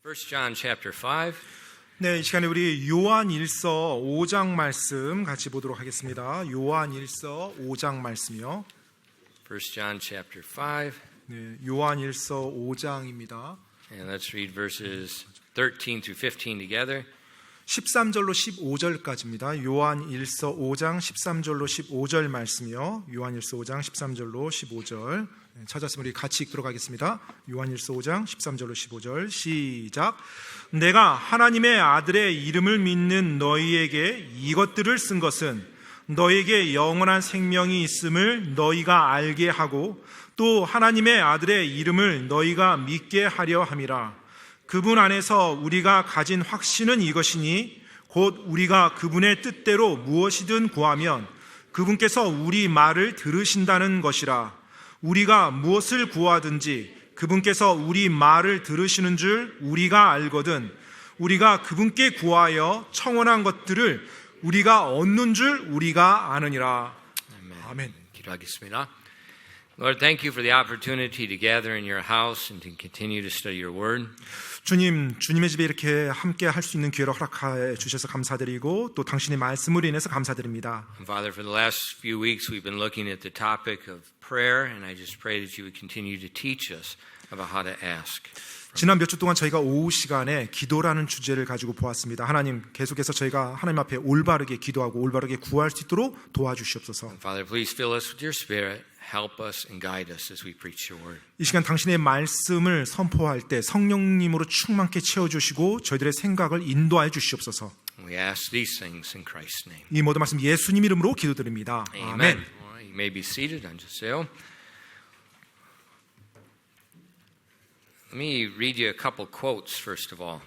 1 John chapter 5. 네, 이 시간에 우리 요한일서 5장 말씀 같이 보도록 하겠습니다. 요한일서 5장 말씀이요. 1 John chapter 5. 네, 요한일서 5장입니다. And let's read verses 13 through 15 together. 13절로 15절까지입니다. 요한일서 5장 13절로 15절 말씀이요. 요한일서 5장 13절로 15절. 찾았으면 우리 같이 읽도록 하겠습니다. 요한일서 5장 13절로 15절 시작. 내가 하나님의 아들의 이름을 믿는 너희에게 이것들을 쓴 것은 너희에게 영원한 생명이 있음을 너희가 알게 하고 또 하나님의 아들의 이름을 너희가 믿게 하려 함이라. 그분 안에서 우리가 가진 확신은 이것이니 곧 우리가 그분의 뜻대로 무엇이든 구하면 그분께서 우리 말을 들으신다는 것이라. 우리가 무엇을 구하든지 그분께서 우리 말을 들으시는 줄 우리가 알거든 우리가 그분께 구하여 청원한 것들을 우리가 얻는 줄 우리가 아느니라. 아멘. 기도하겠습니다. Lord, thank you for the opportunity to gather in your house and to continue to study your word. 주님, 주님의 집에 이렇게 함께 할 수 있는 기회를 허락해 주셔서 감사드리고 또 당신의 말씀으로 인해서 감사드립니다. And Father, for the last few weeks we've been looking at the topic of prayer, and I just pray that you would continue to teach us about how to ask. 지난 몇 주 동안 저희가 오후 시간에 기도라는 주제를 가지고 보았습니다. 하나님, 계속해서 저희가 하나님 앞에 올바르게 기도하고 올바르게 구할 수 있도록 도와주시옵소서. And Father, please fill us with your spirit. Help us and guide us as we preach your word. 이 시간 당신의 말씀을 선포할 때 성령님으로 충만케 채워주시고 저희들의 생각을 인도하여 주시옵소서. We ask these things in Christ's name. 이 모든 말씀 예수님 이름으로 기도드립니다. Amen. 아멘. Well, you may be seated. 앉으세요. Let me read you a couple quotes first of all.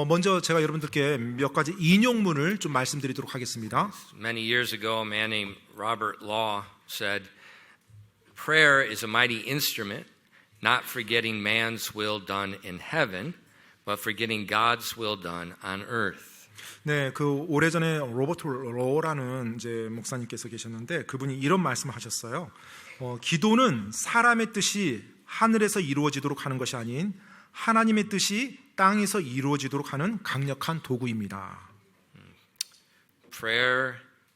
먼저 제가 여러분들께 몇 가지 인용문을 좀 말씀드리도록 하겠습니다. Many years ago, a man named Robert Law said, "Prayer is a mighty instrument, not for getting man's will done in heaven, but for getting God's will done on earth." 네, 그 오래전에 로버트 로라는 이제 목사님께서 계셨는데 그분이 이런 말씀을 하셨어요. 기도는 사람의 뜻이 하늘에서 이루어지도록 하는 것이 아닌 하나님의 뜻이 땅에서 이루어지도록 하는 강력한 도구입니다. Prayer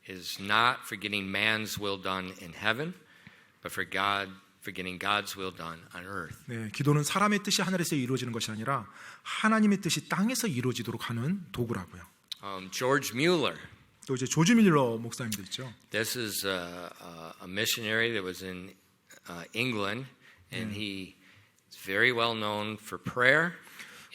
is not for getting man's will done in heaven, but for getting God's will done on earth. 네, 기도는 사람의 뜻이 하늘에서 이루어지는 것이 아니라 하나님의 뜻이 땅에서 이루어지도록 하는 도구라고요. George Mueller. 또 이제 조지 밀러 목사님도 있죠. This is a missionary that was in England, and he is very well known for prayer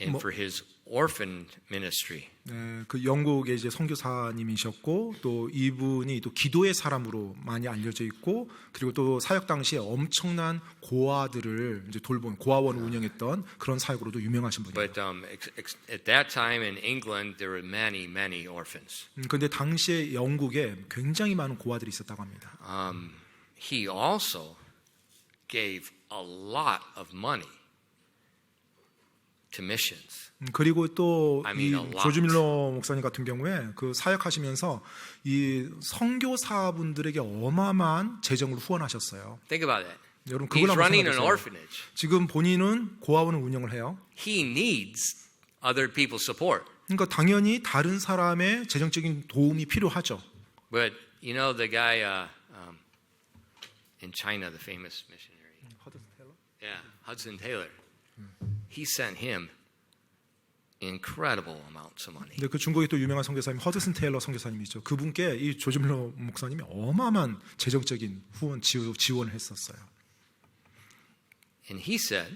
and for his orphan ministry. 네, 그 영국의 이제 선교사님이셨고 또 이분이 또 기도의 사람으로 많이 알려져 있고 그리고 또 사역 당시에 엄청난 고아들을 이제 돌본 고아원을 운영했던 그런 사역으로도 유명하신 분이에요. But at that time in England there were many orphans. 그런데 당시에 영국에 굉장히 많은 고아들이 있었다고 합니다. He also gave a lot of money to missions. 그리고 또 이 a lot. 조지 밀러 목사님 같은 경우에 그 사역하시면서 이 선교사분들에게 어마어마한 재정을 후원하셨어요. Think about that. 여러분 He's 그걸 한번 running an 생각해보세요. orphanage. 지금 본인은 고아원을 운영을 해요. He needs other people's support. 그러니까 당연히 다른 사람의 재정적인 도움이 필요하죠. But you know the guy in China, the famous missionary. Yeah, Hudson Taylor. He sent him incredible amounts of money. 근데 그 중국의 또 유명한 선교사님 허드슨 테일러 선교사님이죠. 그분께 이 조지 밀러 목사님이 어마어마한 재정적인 후원 지원을 했었어요. And he said,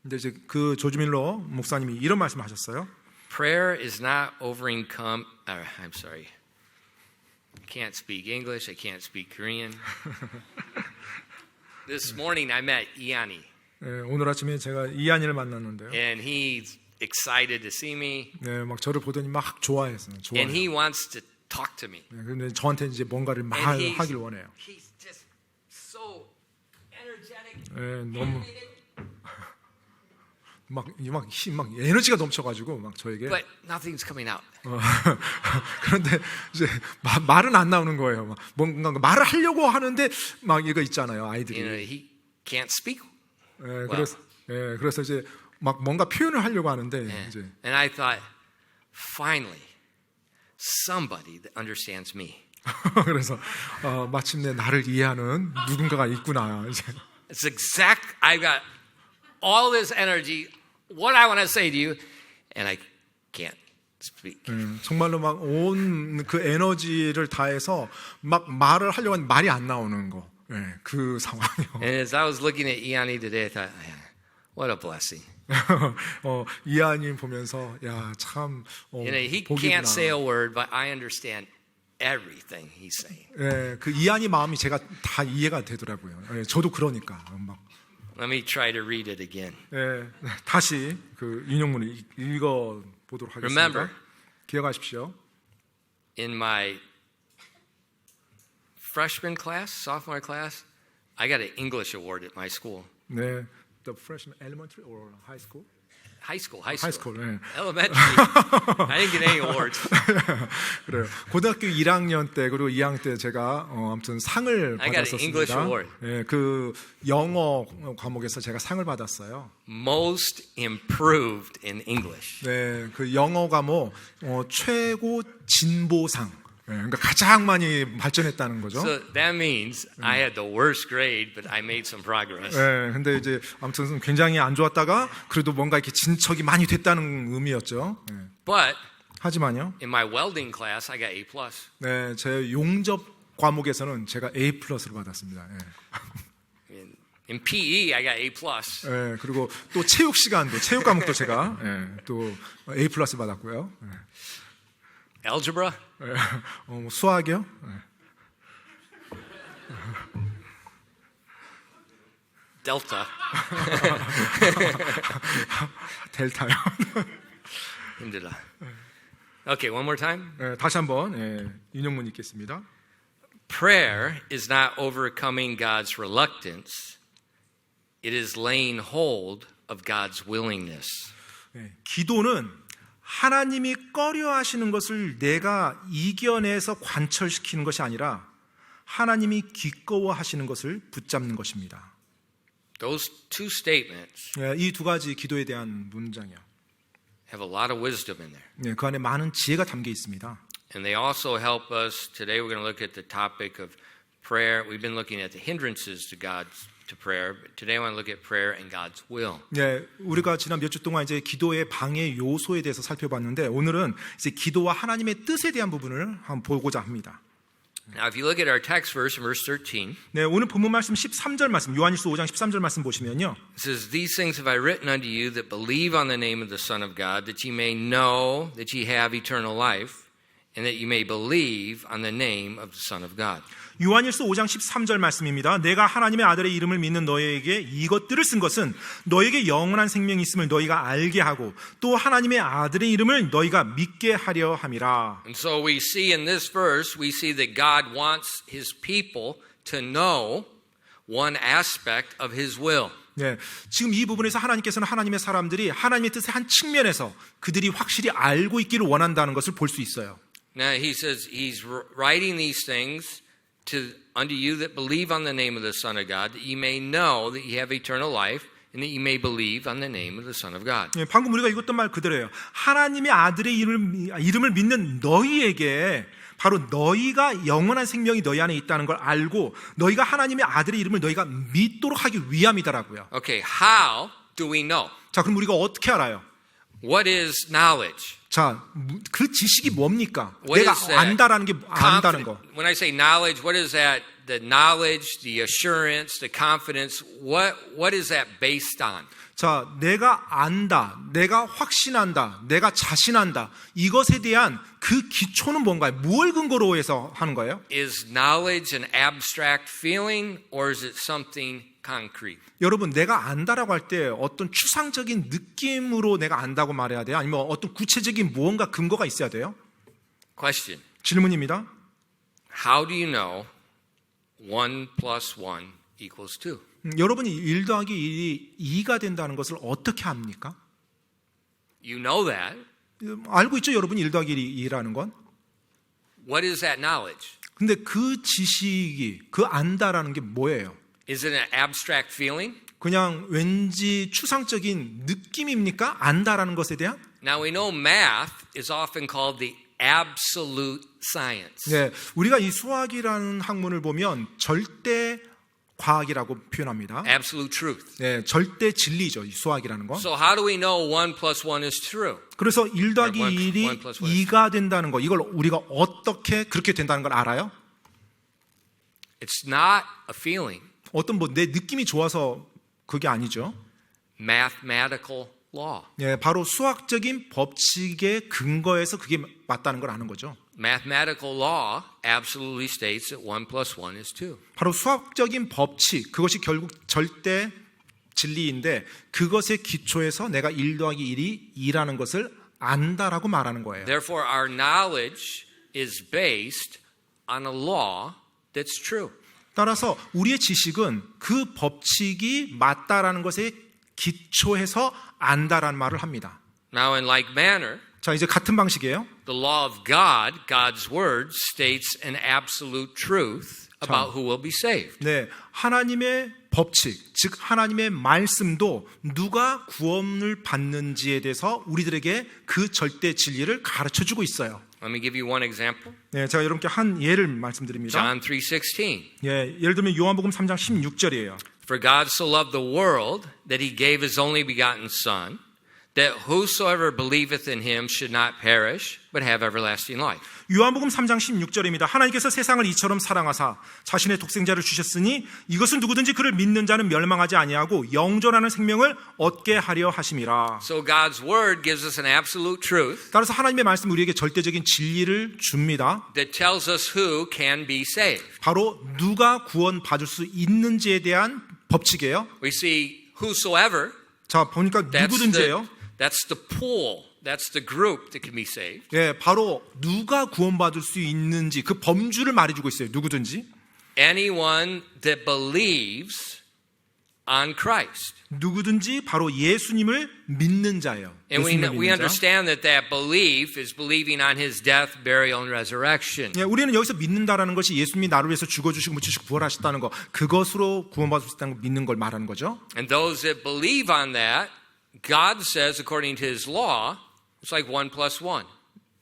근데 이제 그 조지 밀러 목사님이 이런 말씀을 하셨어요. prayer is not overcome. I'm sorry. I can't speak English. I can't speak Korean. This morning I met Iani. 네, 오늘 아침에 제가 이한이를 만났는데요. And he's excited to see me. 네, 막 저를 보더니 막 좋아했어요. And he wants to talk to me. 네, 근데 저한테 이제 뭔가를 막 And 하길 원해요. He's just so energetic. 네, 너무 막 에너지가 넘쳐가지고 막 저에게. But nothing's coming out. 그런데 이제 말은 안 나오는 거예요. 막 뭔가 말을 하려고 하는데 막 이거 있잖아요, 아이들이. You know, he can't speak. 네, 그래서 이제 막 뭔가 표현을 하려고 하는데 이제 And I thought, finally, somebody that understands me. 그래서 마침내 나를 이해하는 누군가가 있구나. 이제 It's exact. I've got all this energy. What I want to say to you, and I can't speak. 정말로 막 온 그 에너지를 다해서 막 말을 하려고 하는데 말이 안 나오는 거. 그 상황이요. And as I was looking at Iani today, I thought, what a blessing. 이하님 보면서 야 참 He 복이구나. can't say a word, but I understand everything he's saying. 그 이하님 마음이 제가 다 이해가 되더라고요. 저도 그러니까 막 Let me try to read it again. 다시 그 인용문을 읽어 보도록 하겠습니다. Remember, 기억하십시오. in my freshman class, sophomore class, I got an English award at my school. 네, the freshman elementary or high school? High school. High school. 네. Elementary. I didn't get any awards. 그래요. 고등학교 1학년 때 그리고 2학년 때 제가 아무튼 상을 I got an English 받았었습니다. award. 그 영어 과목에서 제가 상을 받았어요. Most improved in English. 네, 그 영어 과목 최고 진보상. 그러니까 가장 많이 발전했다는 거죠. So that means I had the worst grade, but I made some progress. 네, 근데 이제 아무튼 굉장히 안 좋았다가 그래도 뭔가 이렇게 진척이 많이 됐다는 의미였죠. But 하지만요, in my welding class, I got A+. 네, 제 용접 과목에서는 제가 A+를 받았습니다. In PE, I got A+. 네, 그리고 또 체육 시간도 체육 과목도 제가 또 A+ 받았고요. Algebra, 뭐 수학이요? Delta. 델타요. 힘들다. Okay, one more time. 다시 한번 인용문 읽겠습니다. Prayer is not overcoming God's reluctance. It is laying hold of God's willingness. 기도는 하나님이 꺼려 하시는 것을 내가 이겨내서 관철시키는 것이 아니라 하나님이 기꺼워 하시는 것을 붙잡는 것입니다. Those two statements 이 두 가지 기도에 대한 문장이요. have a lot of wisdom in there. 그 안에 많은 지혜가 담겨 있습니다. And they also help us. Today we're going to look at the topic of prayer. We've been looking at the hindrances to prayer. But today I want to look at prayer and God's will. 네, 우리가 지난 몇 주 동안 이제 기도의 방해 요소에 대해서 살펴봤는데 오늘은 이제 기도와 하나님의 뜻에 대한 부분을 한번 보고자 합니다. Now, if you look at our text verse in verse 13, 네, 오늘 본문 말씀 13절 말씀, 요한일서 5장 13절 말씀 보시면요. it says, "These things have I written unto you that believe on the name of the Son of God, that ye may know that ye have eternal life, and that ye may believe on the name of the Son of God." 요한일서 5장 13절 말씀입니다. 내가 하나님의 아들의 이름을 믿는 너희에게 이것들을 쓴 것은 너희에게 영원한 생명이 있음을 너희가 알게 하고 또 하나님의 아들의 이름을 너희가 믿게 하려 함이라. And so we see in this verse, we see that God wants his people to know one aspect of his will. 네, 지금 이 부분에서 하나님께서는 하나님의 사람들이 하나님의 뜻의 한 측면에서 그들이 확실히 알고 있기를 원한다는 것을 볼 수 있어요. Now he says he's writing these things unto you that believe on the name of the Son of God, that ye may know that ye have eternal life, and that ye may believe on the name of the Son of God. 네, 방금 우리가 읽었던 말 그대로예요. 하나님의 아들의 이름을 믿는 너희에게 바로 너희가 영원한 생명이 너희 안에 있다는 걸 알고 너희가 하나님의 아들의 이름을 너희가 믿도록 하기 위함이더라고요. Okay, how do we know? 자, 그럼 우리가 어떻게 알아요? What is knowledge? 자, 그 지식이 뭡니까? What 내가 is that? 안다라는 게 안다는 거. When I say knowledge, what is that? The knowledge, the assurance, the confidence. What is that based on? 자, 내가 안다, 내가 확신한다, 내가 자신한다. 이것에 대한 그 기초는 뭔가요? 뭘 근거로 해서 하는 거예요? Is knowledge an abstract feeling, or is it something concrete? 여러분, 내가 안다라고 할 때 어떤 추상적인 느낌으로 내가 안다고 말해야 돼요? 아니면 어떤 구체적인 무언가 근거가 있어야 돼요? Question. 질문입니다. How do you know 1 plus 1 equals 2? 여러분이 1 더하기 1이 2가 된다는 것을 어떻게 합니까? You know that. 알고 있죠, 여러분이 1 더하기 2라는 건? What is that knowledge? 근데 그 지식이, 그 안다라는 게 뭐예요? Is it an abstract feeling? 그냥 왠지 추상적인 느낌입니까? 안다라는 것에 대한? Now we know math is often called the absolute science. 네, 우리가 이 수학이라는 학문을 보면 절대 과학이라고 표현합니다. Absolute truth. 네, 절대 진리죠, 이 수학이라는 거. So how do we know 1 plus 1 is true? 그래서 1 더하기 one 1이 plus one is 2가 된다는 거, 이걸 우리가 어떻게 그렇게 된다는 걸 알아요? It's not a feeling. 어떤 뭐 내 느낌이 좋아서 그게 아니죠. Mathematical law. 예, 바로 수학적인 법칙에 근거해서 그게 맞다는 걸 아는 거죠. Mathematical law absolutely states that 1 plus 1 is 2. 바로 수학적인 법칙, 그것이 결국 절대 진리인데 그것에 기초해서 내가 1 더하기 1이 2라는 것을 안다라고 말하는 거예요. Therefore, our knowledge is based on a law that's true. 따라서 우리의 지식은 그 법칙이 맞다라는 것에 기초해서 안다라는 말을 합니다. Now, in like manner, 자, 이제 같은 방식이에요. the law of God, God's word, states an absolute truth about who will be saved. 네, 하나님의 법칙, 즉 하나님의 말씀도 누가 구원을 받는지에 대해서 우리들에게 그 절대 진리를 가르쳐주고 있어요. Let me give you one example. 네, 제가 여러분께 한 예를 말씀드립니다. John 3:16. 예, 예를 들면 요한복음 3장 16절이에요. For God so loved the world that he gave his only begotten Son, that whosoever believeth in him should not perish, but have everlasting life. 요한복음 3장 16절입니다. 하나님께서 세상을 이처럼 사랑하사 자신의 독생자를 주셨으니 이것은 누구든지 그를 믿는 자는 멸망하지 아니하고 영존하는 생명을 얻게 하려 하심이라. So God's word gives us an absolute truth 따라서 하나님의 말씀은 우리에게 절대적인 진리를 줍니다. that tells us who can be saved. 바로 누가 구원받을 수 있는지에 대한 법칙이에요. We see whosoever, 자, 보니까 누구든지예요. that's the pool, that's the group that can be saved. 예, 바로 누가 구원받을 수 있는지 그 범주를 말해주고 있어요. 누구든지. Anyone that believes on Christ. 누구든지 바로 예수님을 믿는 자예요. And we 예수님을 믿는 자. understand that that belief is believing on his death, burial, and resurrection. 예, 우리는 여기서 믿는다라는 것이 예수님이 나를 위해서 죽어주시고 묻히시고 부활하셨다는 거, 그것으로 구원받을 수 있다는 걸 믿는 걸 말하는 거죠. And those that believe on that, God says, according to his law, it's like 1 plus 1.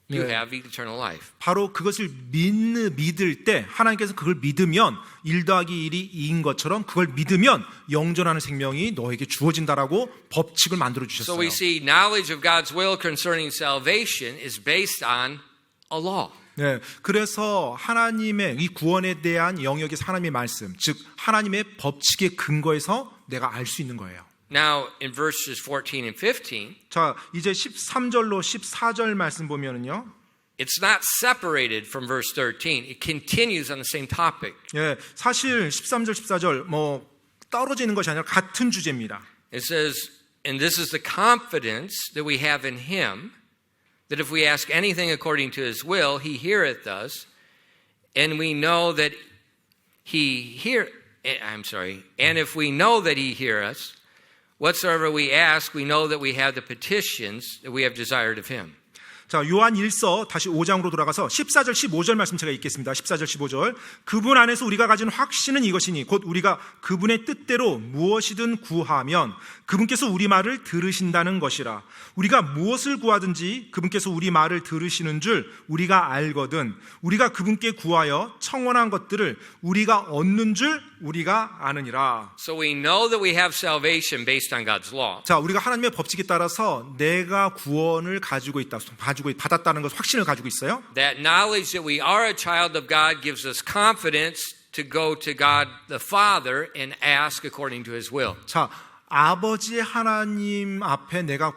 You 네. have eternal life. 바로 그것을 믿을 때 하나님께서 그걸 믿으면 1 더하기 1이 2인 것처럼 그걸 믿으면 영존하는 생명이 너에게 주어진다라고 법칙을 만들어 So 주셨어요. we see knowledge of God's will concerning salvation is based on a law. 네, 그래서 하나님의 이 구원에 대한 영역에서 하나님의 말씀, 즉 하나님의 법칙에 근거해서 내가 알 수 있는 거예요. Now, in verses 14 and 15, 자, 이제 13절로 14절 말씀 보면은요. it's not separated from verse 13. It continues on the same topic. 예, 사실 13절 14절 뭐 떨어지는 것이 아니라 같은 주제입니다. It says, and this is the confidence that we have in him, that if we ask anything according to his will, he heareth us, and we know that and if we know that he hear us, whatsoever we ask, we know that we have the petitions that we have desired of him. 자, 요한 1서 다시 5장으로 돌아가서 14절 15절 말씀 제가 읽겠습니다. 14절 15절. 그분 안에서 우리가 가진 확신은 이것이니 곧 우리가 그분의 뜻대로 무엇이든 구하면 그분께서 우리 말을 들으신다는 것이라. 우리가 무엇을 구하든지 그분께서 우리 말을 들으시는 줄 우리가 알거든. 우리가 그분께 구하여 청원한 것들을 우리가 얻는 줄 우리가 아느니라. So we know that we have salvation based on God's law. 자, 우리가 하나님의 법칙에 따라서 내가 구원을 받았다는 것, 확신을 가지고 있어요. That knowledge that we are a child of God gives us confidence to go to God the Father and ask according to his will. 자, 아버지 하나님 앞에 내가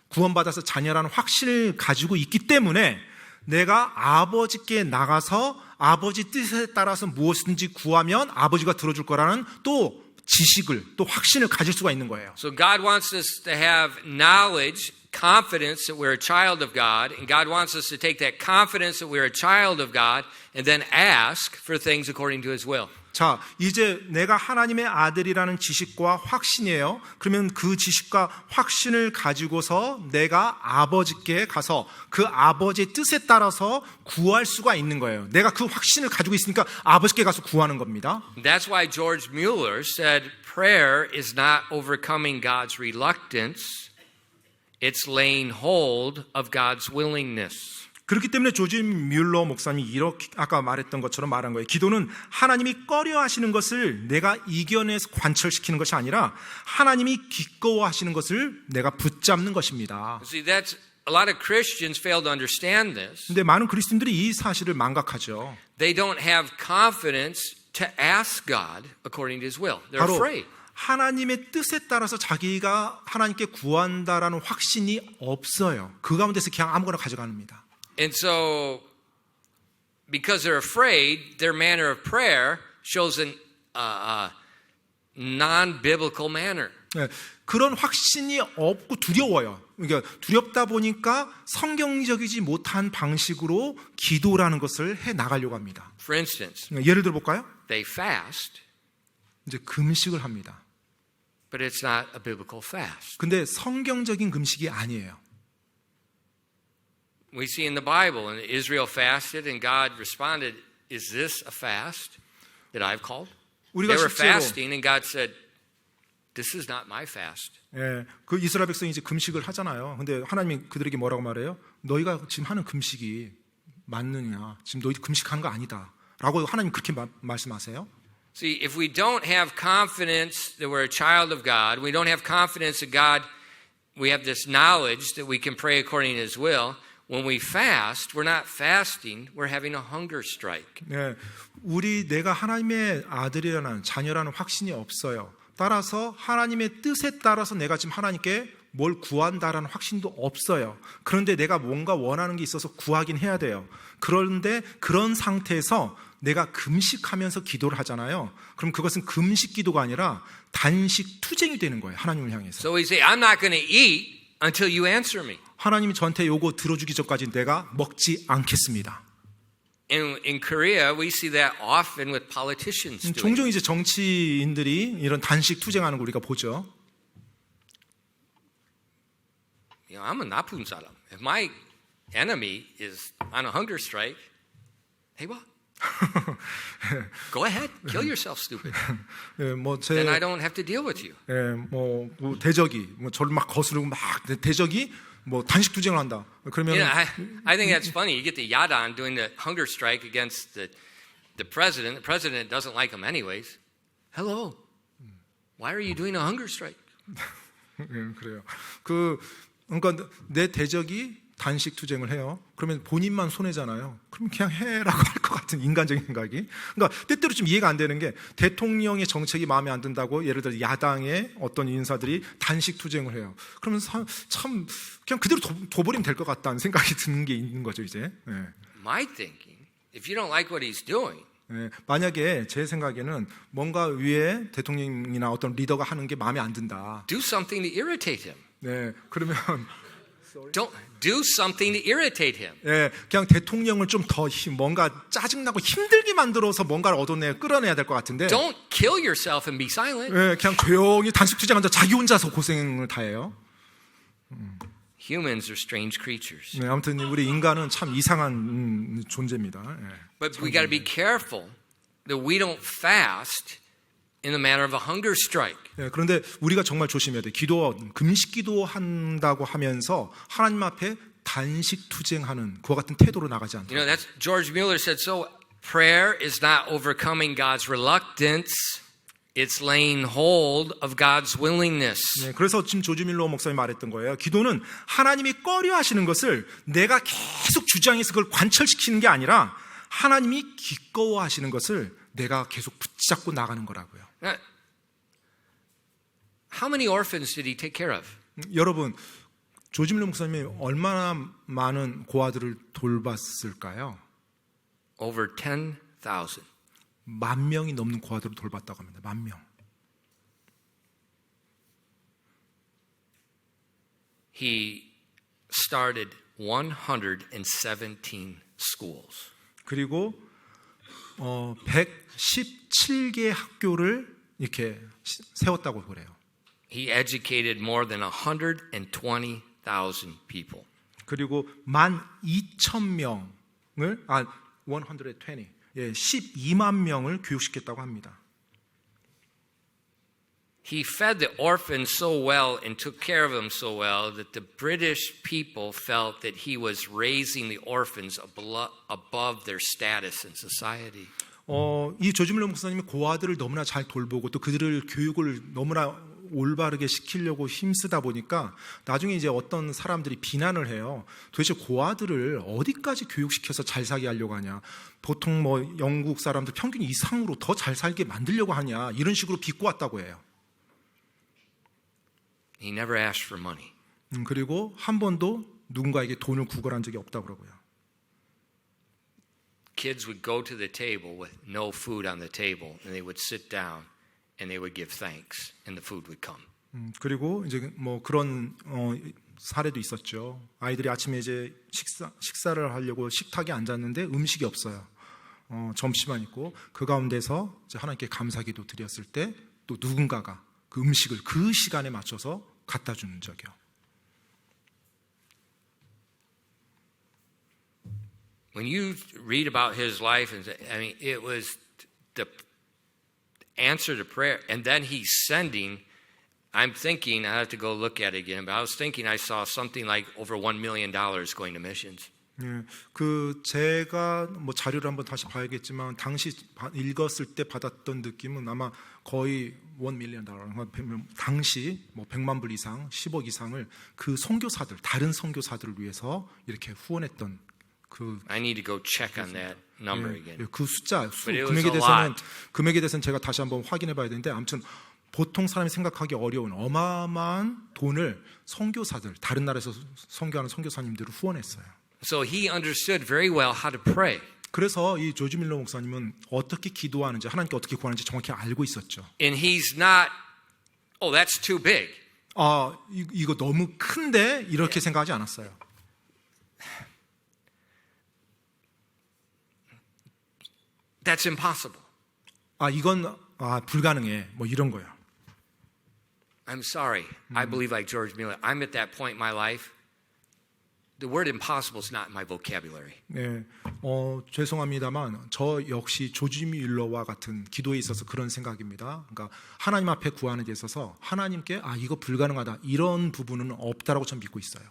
구원받아서 자녀라는 확신을 가지고 있기 때문에 내가 아버지께 나가서 아버지 뜻에 따라서 무엇이든지 구하면 아버지가 들어줄 거라는 또 지식을, 또 확신을 가질 수가 있는 거예요. So God wants us to have knowledge, confidence that we're a child of God, and God wants us to take that confidence that we're a child of God and then ask for things according to his will. 자, 이제 내가 하나님의 아들이라는 지식과 확신이에요. 그러면 그 지식과 확신을 가지고서 내가 아버지께 가서 그 아버지의 뜻에 따라서 구할 수가 있는 거예요. 내가 그 확신을 가지고 있으니까 아버지께 가서 구하는 겁니다. That's why George Mueller said prayer is not overcoming God's reluctance. It's laying hold of God's willingness. 그렇기 때문에 조지 뮬러 목사님이 이렇게 아까 말했던 것처럼 말한 거예요. 기도는 하나님이 꺼려 하시는 것을 내가 이겨내서 관철시키는 것이 아니라 하나님이 기꺼워하시는 것을 내가 붙잡는 것입니다. See, that's a lot of Christians fail to understand this. 근데 많은 그리스도인들이 이 사실을 망각하죠. They don't have confidence to ask God according to His will. They're 바로 afraid. 하나님의 뜻에 따라서 자기가 하나님께 구한다라는 확신이 없어요. 그 가운데서 그냥 아무거나 가져갑니다. And so, because they're afraid, their manner of prayer shows a non-biblical manner. 네, 그런 확신이 없고 두려워요. 그러니까 두렵다 보니까 성경적이지 못한 방식으로 기도라는 것을 해 나가려고 합니다. For instance, 예를 들어 볼까요? they fast, 이제 금식을 합니다. but it's not a biblical fast. 근데 성경적인 금식이 아니에요. We see in the Bible, and Israel fasted, and God responded, "Is this a fast that I've called?" 우리가 They were 실제로 fasting, and God said, "This is not my fast." 예, 그 이스라엘 백성이 이제 금식을 하잖아요. 근데 하나님이 그들에게 뭐라고 말해요? 너희가 지금 하는 금식이 맞느냐? 지금 너희 금식하는 거 아니다.라고 하나님 그렇게 말씀하세요. See, if we don't have confidence that we're a child of God, we don't have confidence that God, we have this knowledge that we can pray according to His will. When we fast, we're not fasting, we're having a hunger strike. 네, 내가 하나님의 아들이라는 자녀라는 확신이 없어요. 따라서 하나님의 뜻에 따라서 내가 지금 하나님께 뭘 구한다라는 확신도 없어요. 그런데 내가 뭔가 원하는 게 있어서 구하긴 해야 돼요. 그런데 그런 상태에서 내가 금식하면서 기도를 하잖아요. 그럼 그것은 금식 기도가 아니라 단식 투쟁이 되는 거예요. 하나님을 향해서. So we say, I'm not going to eat until you answer me. 하나님이 저한테 요거 들어주기 전까지 내가 먹지 않겠습니다. In Korea, we see that often with politicians doing. 종종 이제 정치인들이 이런 단식 투쟁하는 거 우리가 보죠. You know, I'm a 나쁜 사람. If my enemy is on a hunger strike, hey, what? Go ahead, kill yourself, stupid. 예, Then I don't have to deal with you. 뭐 대적이 저를 막 거스르고 막 대적이 뭐 단식 투쟁을 한다. 그러면 You know, I think that's funny. You get the Yadan doing the hunger strike against the president. The president doesn't like him anyways. Hello. Why are you doing a hunger strike? 그래요. 그러니까 내 대적이 단식 투쟁을 해요. 그러면 본인만 손해잖아요. 그럼 그냥 해라고 할 것 같은 인간적인 생각이. 그러니까 때때로 좀 이해가 안 되는 게 대통령의 정책이 마음에 안 든다고 예를 들어 야당의 어떤 인사들이 단식 투쟁을 해요. 그러면 참 그냥 그대로 둬버리면 될 것 같다는 생각이 드는 게 있는 거죠 이제. 네. My thinking, if you don't like what he's doing, 네, 만약에 제 생각에는 뭔가 위에 대통령이나 어떤 리더가 하는 게 마음에 안 든다. do something to irritate him. 네, 그러면 Don't do something to irritate him. 예, 그냥 대통령을 좀 더 뭔가 짜증나고 힘들게 만들어서 뭔가를 끌어내야 될 것 같은데. Don't kill yourself and be silent. 예, 그냥 조용히 단식 투쟁하면서 자기 혼자서 고생을 다 해요. Humans are strange creatures. 네, 아무튼 우리 인간은 참 이상한 존재입니다. 예. But we got to be careful that we don't fast in the manner of a hunger strike. 예, 그런데 우리가 정말 조심해야 돼. 금식 기도한다고 하면서 하나님 앞에 단식 투쟁하는 그와 같은 태도로 나가지 않다. You know, that's George Mueller said, so prayer is not overcoming God's reluctance. It's laying hold of God's willingness. 네, 그래서 지금 조지 밀러 목사님이 말했던 거예요. 기도는 하나님이 꺼려 하시는 것을 내가 계속 주장해서 그걸 관철시키는 게 아니라 하나님이 기꺼워 하시는 것을 내가 계속 붙잡고 나가는 거라고요. Now, how many orphans did he take care of? 여러분, 조지 밀러 목사님이 얼마나 많은 고아들을 돌봤을까요? Over 10,000. 10,000명이 넘는 고아들을 돌봤다고 합니다. 10,000명. He started 117 schools. 그리고 117개 학교를 이렇게 세웠다고 그래요. He educated more than 120,000 people. 그리고 12,000명을 120, 12만 명을 교육시켰다고 합니다. He fed the orphans so well and took care of them so well that the British people felt that he was raising the orphans above their status in society. 이 조지 밀러 목사님이 고아들을 너무나 잘 돌보고 또 그들을 교육을 너무나 올바르게 시키려고 힘쓰다 보니까 나중에 이제 어떤 사람들이 비난을 해요. 도대체 고아들을 어디까지 교육시켜서 잘 살게 하려고 하냐? 보통 뭐 영국 사람들 평균 이상으로 더 잘 살게 만들려고 하냐? 이런 식으로 비꼬았다고 해요. He never asked for money. 그리고 한 번도 누군가에게 돈을 구걸한 적이 없다고 그러고요. Kids would go to the table with no food on the table, and they would sit down, and they would give thanks, and the food would come. 그리고 이제 뭐 그런 사례도 있었죠. 아이들이 아침에 이제 식사를 하려고 식탁에 앉았는데 음식이 없어요. 점심만 있고 그 가운데서 이제 하나님께 감사기도 드렸을 때 또 누군가가 그 음식을 그 시간에 맞춰서 갖다 주는 적이요. When you read about his life, I mean, it was the answer to prayer. And then he's sending, I'm thinking, I have to go look at it again, but I was thinking I saw something like over $1 million going to missions. 예, 그 제가 뭐 자료를 한번 다시 봐야겠지만 당시 읽었을 때 받았던 느낌은 아마 거의 $1 million, 당시 뭐 100만 불 이상, 10억 이상을 그 선교사들, 다른 선교사들을 위해서 이렇게 후원했던 그 I need to go check on that number again. 그 숫자, But it was a 금액에 대해서는 제가 다시 한번 확인해 봐야 되는데 아무튼 보통 사람이 생각하기 어려운 어마어마한 돈을 선교사들, 다른 나라에서 선교하는 선교사님들을 후원했어요. So he understood very well how to pray. 그래서 이 조지 밀러 목사님은 어떻게 기도하는지, 하나님께 어떻게 구하는지 정확히 알고 있었죠. And he's not, oh, that's too big. 이거 너무 큰데 이렇게 생각하지 않았어요. That's impossible. 이건 불가능해. 뭐 이런 거야. I'm sorry. I believe like George Miller. I'm at that point in my life. The word impossible is not in my vocabulary. 네, 죄송합니다만 저 역시 조지 밀러와 같은 기도에 있어서 그런 생각입니다. 그러니까 하나님 앞에 구하는 데 있어서 하나님께 이거 불가능하다 이런 부분은 없다라고 저는 믿고 있어요.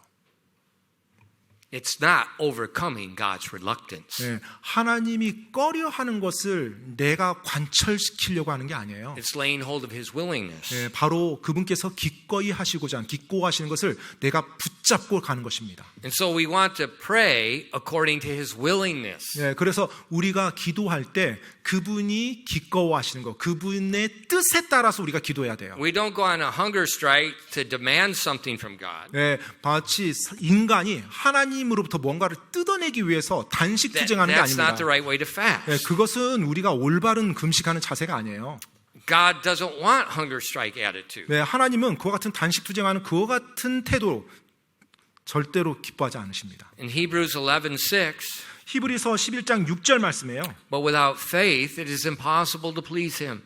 It's not overcoming God's reluctance. 네, 하나님이 꺼려하는 것을 내가 관철시키려고 하는 게 아니에요. It's laying hold of His willingness. 네, 바로 그분께서 기꺼이 하시고자 하는, 기꺼워하시는 것을 내가 붙잡고 가는 것입니다. And so we want to pray according to His willingness. 네, 그래서 우리가 기도할 때 그분이 기꺼워하시는 것, 그분의 뜻에 따라서 우리가 기도해야 돼요. We don't go on a hunger strike to demand something from God. 네, 마치 인간이 하나님으로부터 뭔가를 뜯어내기 위해서 단식 투쟁하는 게 That's 아닙니다. not the right way to fast. 네, 그것은 우리가 올바른 금식하는 자세가 아니에요. God doesn't want hunger strike attitude. 네, 하나님은 그와 같은 단식 투쟁하는 그와 같은 태도 절대로 기뻐하지 않으십니다. In Hebrews 11:6, 히브리서 11장 6절 말씀이에요. but without faith it is impossible to please Him.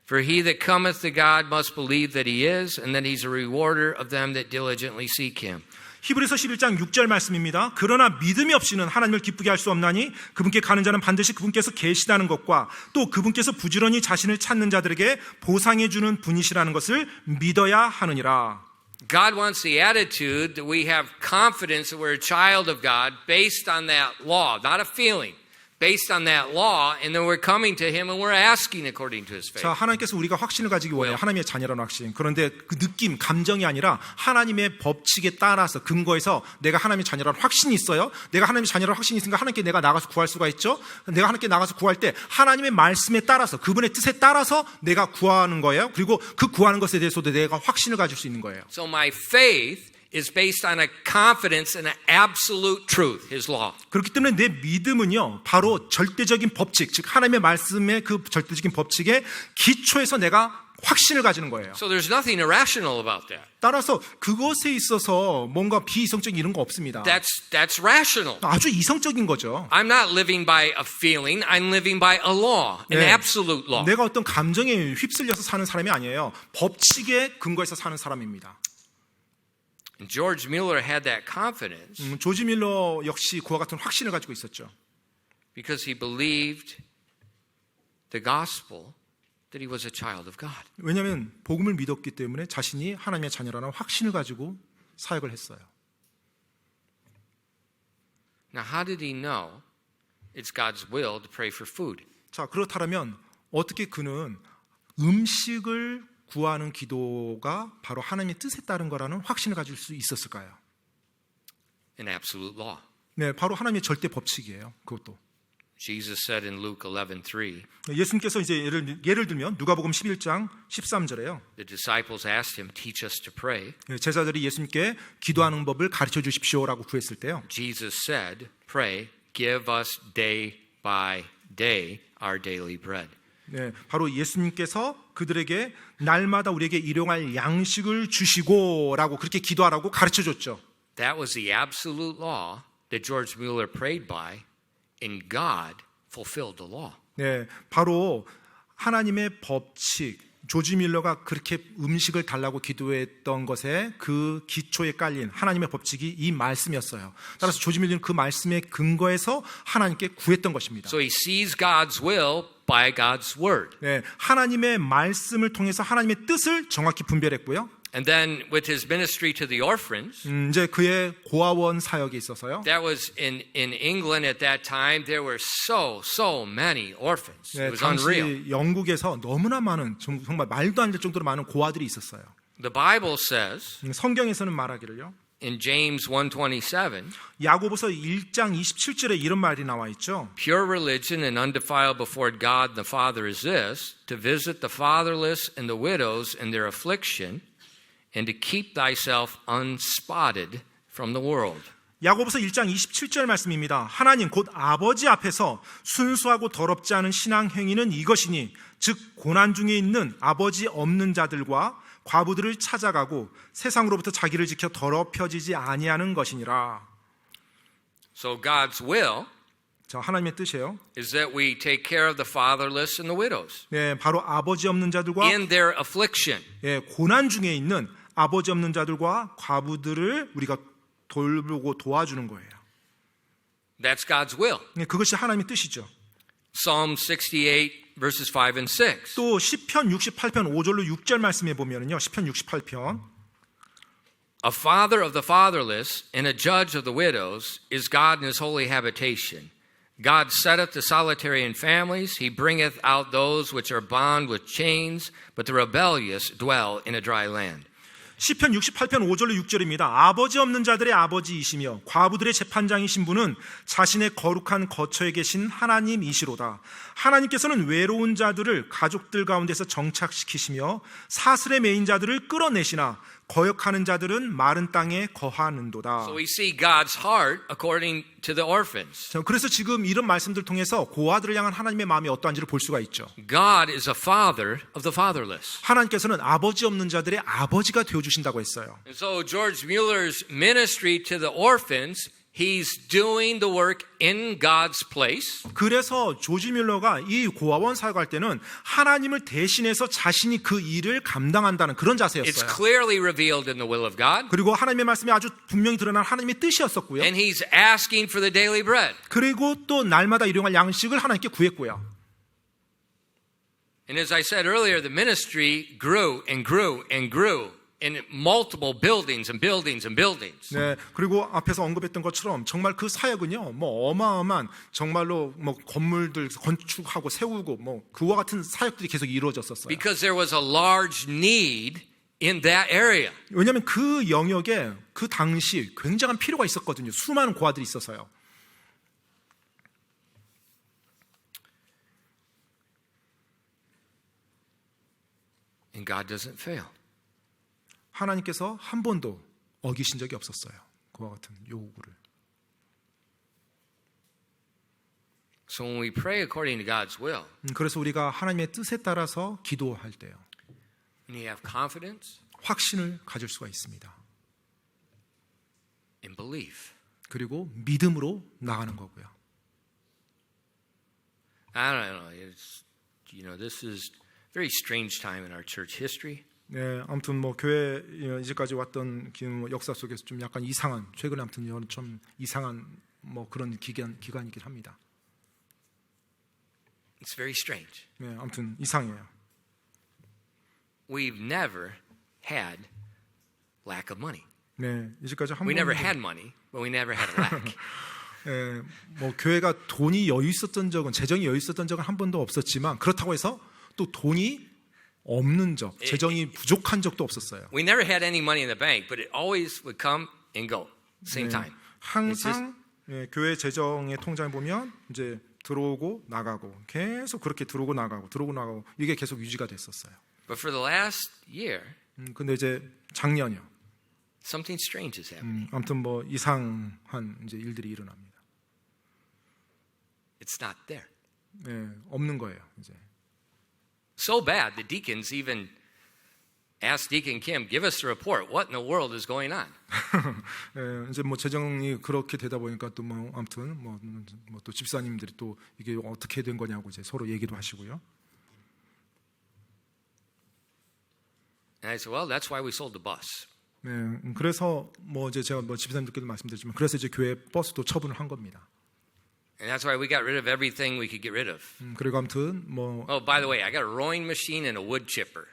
For he that cometh to God must believe that He is, and that He's a rewarder of them that diligently seek Him. 히브리서 11장 6절 말씀입니다. 그러나 믿음이 없이는 하나님을 기쁘게 할 수 없나니 그분께 가는 자는 반드시 그분께서 계시다는 것과 또 그분께서 부지런히 자신을 찾는 자들에게 보상해 주는 분이시라는 것을 믿어야 하느니라. God wants the attitude that we have confidence that we're a child of God based on that law, not a feeling. Based on that law, and then we're coming to Him and we're asking according to His faith. 자, 하나님께서 우리가 확신을 가지기 원해요. 하나님의 자녀라는 확신. 그런데 그 느낌, 감정이 아니라 하나님의 법칙에 따라서 근거해서 내가 하나님의 자녀라는 확신이 있어요. 내가 하나님의 자녀라는 확신이 있으니까 하나님께 내가 나가서 구할 수가 있죠. 내가 하나님께 나가서 구할 때 하나님의 말씀에 따라서, 그분의 뜻에 따라서 내가 구하는 거예요. 그리고 그 구하는 것에 대해서도 내가 확신을 가질 수 있는 거예요. So my faith is based on a confidence in an absolute truth, His law. 그렇기 때문에 내 믿음은요, 바로 절대적인 법칙, 즉 하나님의 말씀의 그 절대적인 법칙에 기초해서 내가 확신을 가지는 거예요. So there's nothing irrational about that. 따라서 그것에 있어서 뭔가 비이성적인 이런 거 없습니다. That's rational. 아주 이성적인 거죠. I'm not living by a feeling. I'm living by a law, an 네. absolute law. 내가 어떤 감정에 휩쓸려서 사는 사람이 아니에요. 법칙에 근거해서 사는 사람입니다. And George Mueller had that confidence 조지 밀러 역시 그와 같은 확신을 가지고 있었죠. because he believed the gospel that he was a child of God. 왜냐하면 복음을 믿었기 때문에 자신이 하나님의 자녀라는 확신을 가지고 사역을 했어요. Now, how did he know it's God's will to pray for food? 자, 그렇다면 어떻게 그는 음식을 구하는 기도가 바로 하나님의 뜻에 따른 거라는 확신을 가질 수 있었을까요? An absolute law. 네, 바로 하나님의 절대 법칙이에요. 그것도. Jesus said in Luke 11:3, 예수님께서 이제 예를 들면 누가복음 11장 13절에요. the disciples asked him, teach us to pray. 제자들이 예수님께 기도하는 법을 가르쳐 주십시오라고 구했을 때요. Jesus said, pray, give us day by day our daily bread. 네, 바로 예수님께서 그들에게 날마다 우리에게 일용할 양식을 주시고라고 그렇게 기도하라고 가르쳐 줬죠. That was the absolute law that George Mueller prayed by, and God fulfilled the law. 네, 바로 하나님의 법칙, 조지 밀러가 그렇게 음식을 달라고 기도했던 것에 그 기초에 깔린 하나님의 법칙이 이 말씀이었어요. 따라서 조지 밀러는 그 말씀에 근거해서 하나님께 구했던 것입니다. So he sees God's will by God's word. 네, 하나님의 말씀을 통해서 하나님의 뜻을 정확히 분별했고요. And then with his ministry to the orphans, 이제 그의 고아원 사역에 있어서요. that was in England at that time, there were so many orphans. 네, It was unreal. 당시 영국에서 너무나 많은 정말 말도 안 될 정도로 많은 고아들이 있었어요. The Bible says 성경에서는 말하기를요. in James 1:27, 야고보서 1장 27절에 이런 말이 나와 있죠. pure religion and undefiled before God the Father is this, to visit the fatherless and the widows in their affliction, and to keep thyself unspotted from the world. 야고보서 1장 27절 말씀입니다. 하나님 곧 아버지 앞에서 순수하고 더럽지 않은 신앙 행위는 이것이니 즉 고난 중에 있는 아버지 없는 자들과 과부들을 찾아가고 세상으로부터 자기를 지켜 더럽혀지지 아니하는 것이니라. So God's will 자, 하나님의 뜻이에요. is that we take care of the fatherless and the widows 네, 바로 아버지 없는 자들과 in their affliction. 예, 고난 중에 있는 아버지 없는 자들과 과부들을 우리가 돌보고 도와주는 거예요. That's God's will. 네, 그것이 하나님의 뜻이죠. Psalm 68 verses 5 and 6. 또 시편 68편 5절로 6절 말씀에 보면은요. 시편 68편 A father of the fatherless and a judge of the widows is God in his holy habitation. God setteth the solitary in families. He bringeth out those which are bound with chains, but the rebellious dwell in a dry land. 시편 68편 5절로 6절입니다. 아버지 없는 자들의 아버지이시며 과부들의 재판장이신 분은 자신의 거룩한 거처에 계신 하나님이시로다. 하나님께서는 외로운 자들을 가족들 가운데서 정착시키시며 사슬에 매인 자들을 끌어내시나 거역하는 자들은 마른 땅에 거하는도다. So we see God's heart according to the orphans. 그래서 지금 이런 말씀들 통해서 고아들을 향한 하나님의 마음이 어떠한지를 볼 수가 있죠. God is a father of the fatherless. 하나님께서는 아버지 없는 자들의 아버지가 되어주신다고 했어요. And so George Mueller's ministry to the orphans, he's doing the work in God's place. 그래서 조지 밀러가 이 고아원 사역할 때는 하나님을 대신해서 자신이 그 일을 감당한다는 그런 It's 자세였어요. clearly revealed in the will of God. 그리고 하나님의 말씀이 아주 분명히 드러난 하나님의 뜻이었었고요. And he's asking for the daily bread. 그리고 또 날마다 일용할 양식을 하나님께 구했고요. And as I said earlier, the ministry grew and grew and grew in multiple buildings and buildings and buildings. 네, 그리고 앞에서 언급했던 것처럼 정말 그 사역은요, 뭐 어마어마한 정말로 뭐 건물들 건축하고 세우고 뭐 그와 같은 사역들이 계속 이루어졌었어요. Because there was a large need in that area. 왜냐하면 그 영역에 그 당시 굉장한 필요가 있었거든요. 수많은 고아들이 있어서요. And God doesn't fail. 하나님께서 한 번도 어기신 적이 없었어요. 그와 같은 요구를. So when we pray according to God's will, 그래서 우리가 하나님의 뜻에 따라서 기도할 때요. And you have confidence 확신을 가질 수가 있습니다. in belief. 그리고 믿음으로 나가는 거고요. I don't know. It's, this is a very strange time in our church history. 네, 아무튼 뭐 교회 이제까지 왔던 역사 속에서 좀 약간 이상한, 최근에 아무튼 좀 이상한 뭐 그런 기간이긴 합니다. It's very strange. 네, 아무튼 이상해요. We've never had lack of money. 네, 이제까지 한 We never 번도 had money, but we never had a lack. 예, 뭐 교회가 돈이 여유 있었던 적은, 재정이 여유 있었던 적은 한 번도 없었지만, 그렇다고 해서 또 돈이 없는 적, 재정이 부족한 적도 없었어요. We never had any money in the bank, but it always would come and go same time. 항상 교회 재정의 통장에 보면 이제 들어오고 나가고, 계속 그렇게 들어오고 나가고 이게 계속 유지가 됐었어요. But for the last year, 근데 이제 작년이요. something strange is happening. 아무튼 뭐 이상한 이제 일들이 일어납니다. It's not there. 네, 없는 거예요, 이제. So bad, the deacons even asked Deacon Kim, give us a report. What in the world is going on? 예, 이제 뭐 재정이 그렇게 되다 보니까 또 뭐 아무튼 뭐 또 집사님들이 또 이게 어떻게 된 거냐고 이제 서로 얘기도 하시고요. And I said, well, that's why we sold the bus. 네, 그래서 뭐 이제 제가 뭐 집사님들께도 말씀드렸지만, 그래서 이제 교회 버스도 처분을 한 겁니다. And that's why we got rid of everything we could get rid of. 그리고 아무튼 뭐 Oh, by the way, I got a rowing machine and a wood chipper.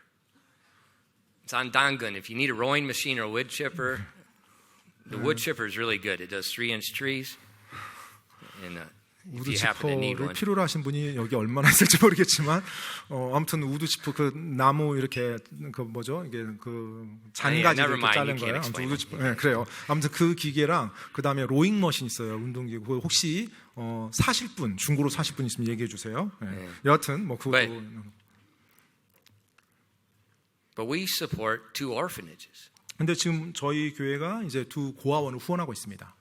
It's on Dangun. If you need a rowing machine or a wood chipper, the wood chipper is really good. It does 3-inch trees. And if 우드 you happen to need 지퍼를 one. 필요로 하신 분이 여기 얼마나 있을지 모르겠지만, 아무튼 우드 지퍼 그 나무 이렇게 그 뭐죠, 이게 그 잔가지 never 이렇게 mind. 자른 You can't 거예요. 아무튼 explain 우드 지퍼, 네, 그래요. 아무튼 그 기계랑 그 다음에 로잉 머신 있어요, 운동기구. 그거 혹시 사실 분, 중고로 사실 분 있으면 얘기해 주세요. 네. 여하튼 뭐 그거. But we support 2 orphanages. 근데 지금 저희 교회가 이제 2 고아원을 후원하고 있습니다.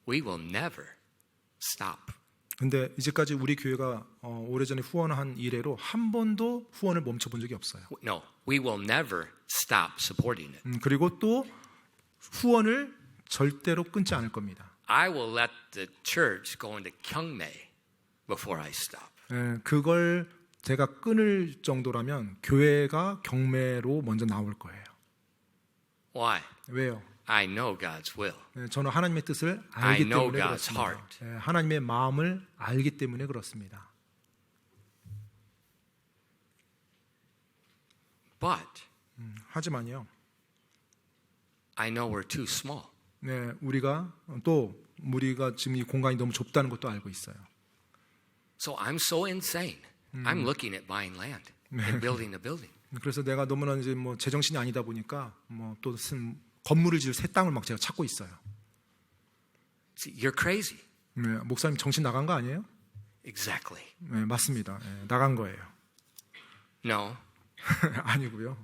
We will never stop. 근데 이제까지 우리 교회가 오래전에 후원한 이래로 한 번도 후원을 멈춰본 적이 없어요. No, we will never stop supporting it. 그리고 또 후원을 절대로 끊지 않을 겁니다. I will let the church go into Gyeongnae before I stop. 그걸 제가 끊을 정도라면 교회가 경매로 먼저 나올 거예요. Why? 왜요? I know God's will. 저는 하나님의 뜻을 I 알기 know 때문에 God's 그렇습니다. heart. 하나님의 마음을 알기 때문에 그렇습니다. But 하지만요, I know we're too small. 우리가 지금 이 공간이 너무 좁다는 것도 알고 있어요. So I'm so insane. I'm looking at buying land and building a building. 그래서 내가 너무나 이제 뭐 제정신이 아니다 보니까 뭐 또 건물을 지을 새 땅을 막 제가 찾고 있어요. See, you're crazy. 목사님 정신 나간 거 아니에요? Exactly. 맞습니다. 나간 거예요. No, 아니고요.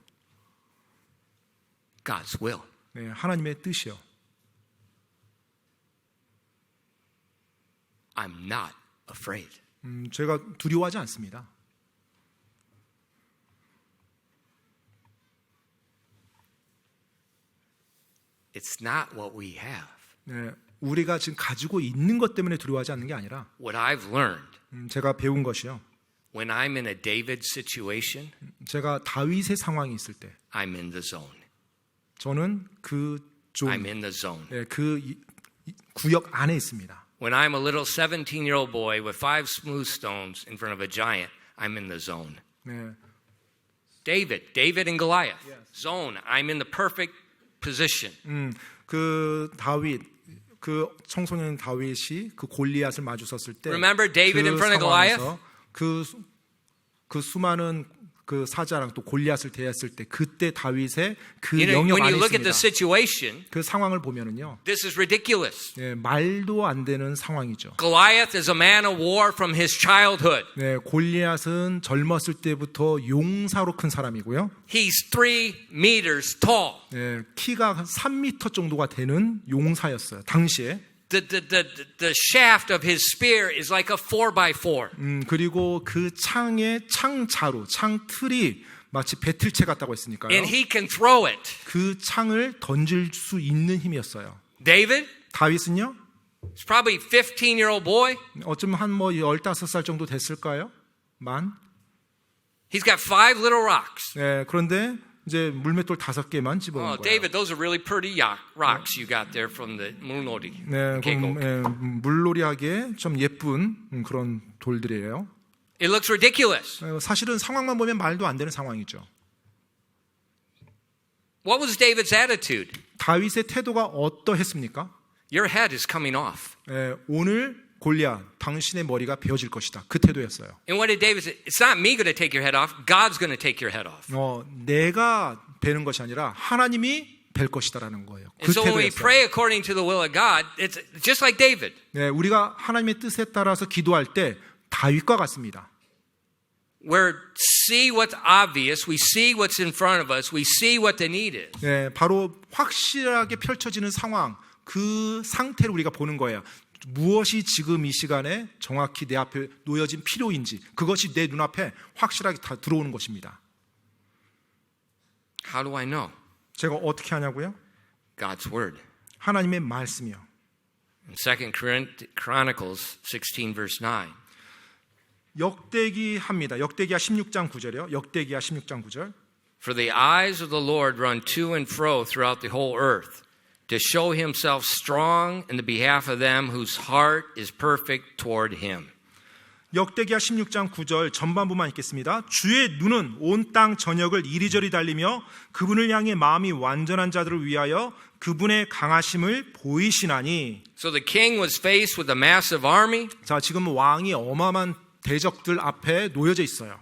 God's will. 하나님의 뜻이요. I'm not afraid. 제가 두려워하지 않습니다. It's not what we have. 우리가 지금 가지고 있는 것 때문에 두려워하지 않는 게 아니라, What I've learned 제가 배운 것이요. when I'm in a David situation, 제가 다윗의 상황이 있을 때, I'm in the zone. 저는 그 I'm in the zone. 구역 안에 있습니다. When I'm a little 17-year-old boy with 5 smooth stones in front of a giant, I'm in the zone. David and Goliath. Zone. I'm in the perfect position. 그 다윗, 그 청소년 다윗이 그 골리앗을 마주섰을 때, Remember David in 그 front of Goliath? 상황에서 그 수많은 그 사자랑 또 골리앗을 대했을 때, 그때 다윗의 그 영역 When 안에 you look at the 있습니다. situation, 그 상황을 보면은요, this is ridiculous. 말도 안 되는 상황이죠. Goliath is a man of war from his childhood. 골리앗은 젊었을 때부터 용사로 큰 사람이고요. He's 3 meters tall. 키가 한 3m 정도가 되는 용사였어요. 당시에. the shaft of his spear is like a 4x4. 그리고 그 창의 창자루, 창틀이 마치 배틀체 같다고 했으니까요. And he can throw it. 그 창을 던질 수 있는 힘이었어요. David, 다윗은요? he's probably a 15-year-old boy. 어쩌면 한 15살 정도 됐을까요? He's got 5 little rocks. 네, 그런데 이제 물맷돌 5개만 집어온 Oh, 거예요. David, those are really pretty rocks you got there from the 물놀이. 네, 물놀이하기에 좀 예쁜 그런 돌들이에요. It looks ridiculous. 사실은 상황만 보면 말도 안 되는 상황이죠. What was David's attitude? 다윗의 태도가 어떠했습니까? Your head is coming off. 오늘 골리앗, 당신의 머리가 베어질 것이다. 그 태도였어요. And what did David say? It's not me going to take your head off. God's going to take your head off. 내가 베는 것이 아니라 하나님이 벨 것이다라는 거예요. 그 And so when we 태도였어요. pray according to the will of God, it's just like David. 네, 우리가 하나님의 뜻에 따라서 기도할 때 다윗과 같습니다. We see what's obvious, we see what's in front of us, we see what the need is. 네, 바로 확실하게 펼쳐지는 상황, 그 상태를 우리가 보는 거예요. 무엇이 지금 이 시간에 정확히 내 앞에 놓여진 필요인지 그것이 내 눈앞에 확실하게 다 들어오는 것입니다. How do I know? 제가 어떻게 하냐고요? God's word. 하나님의 말씀이요. In 2 Chronicles 16 verse 9. 역대기합니다. 역대기하 16장 9절이요. 역대기하 16장 9절. For the eyes of the Lord run to and fro throughout the whole earth, to show himself strong in the behalf of them whose heart is perfect toward him. 역대기하 16장 9절 전반부만 읽겠습니다. 주의 눈은 온 땅 전역을 이리저리 달리며 그분을 향해 마음이 완전한 자들을 위하여 그분의 강하심을 보이시나니. So the king was faced with a massive army. 자, 지금 왕이 어마어마한 대적들 앞에 놓여져 있어요.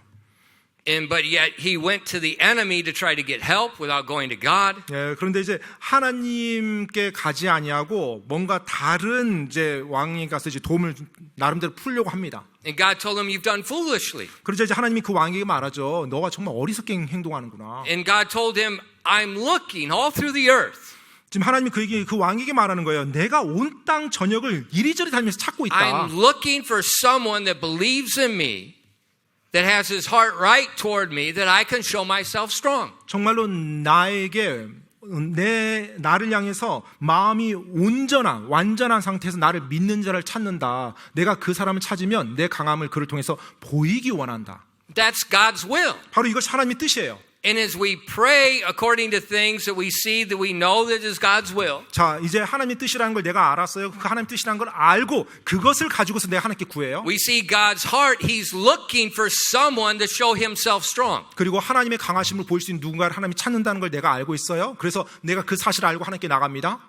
But yet he went to the enemy to try to get help without going to God. 예, 그런데 이제 하나님께 가지 아니하고 뭔가 다른 이제 왕이 가서 이제 도움을 나름대로 풀려고 합니다. And God told him, "You've done foolishly." 그러자 이제 하나님이 그 왕에게 말하죠. 너가 정말 어리석게 행동하는구나. And God told him, "I'm looking all through the earth. 지금 하나님이 그 왕에게 말하는 거예요. 내가 온 땅 전역을 이리저리 다니면서 찾고 있다. I'm looking for someone that believes in me, that has his heart right toward me, that I can show myself strong." 정말로 나에게 나를 향해서 마음이 온전한 완전한 상태에서 나를 믿는 자를 찾는다. 내가 그 사람을 찾으면 내 강함을 그를 통해서 보이기 원한다. That's God's will. 바로 이것이 하나님의 뜻이에요. And as we pray according to things that we see, that we know that is God's will. 자, 이제 하나님의 뜻이라는 걸 내가 알았어요. 그 하나님의 뜻이라는 걸 알고 그것을 가지고서 내가 하나님께 구해요. We see God's heart. He's looking for someone to show himself strong. 그리고 하나님의 강하심을 보일 수 있는 누군가를 하나님이 찾는다는 걸 내가 알고 있어요. 그래서 내가 그 사실을 알고 하나님께 나갑니다.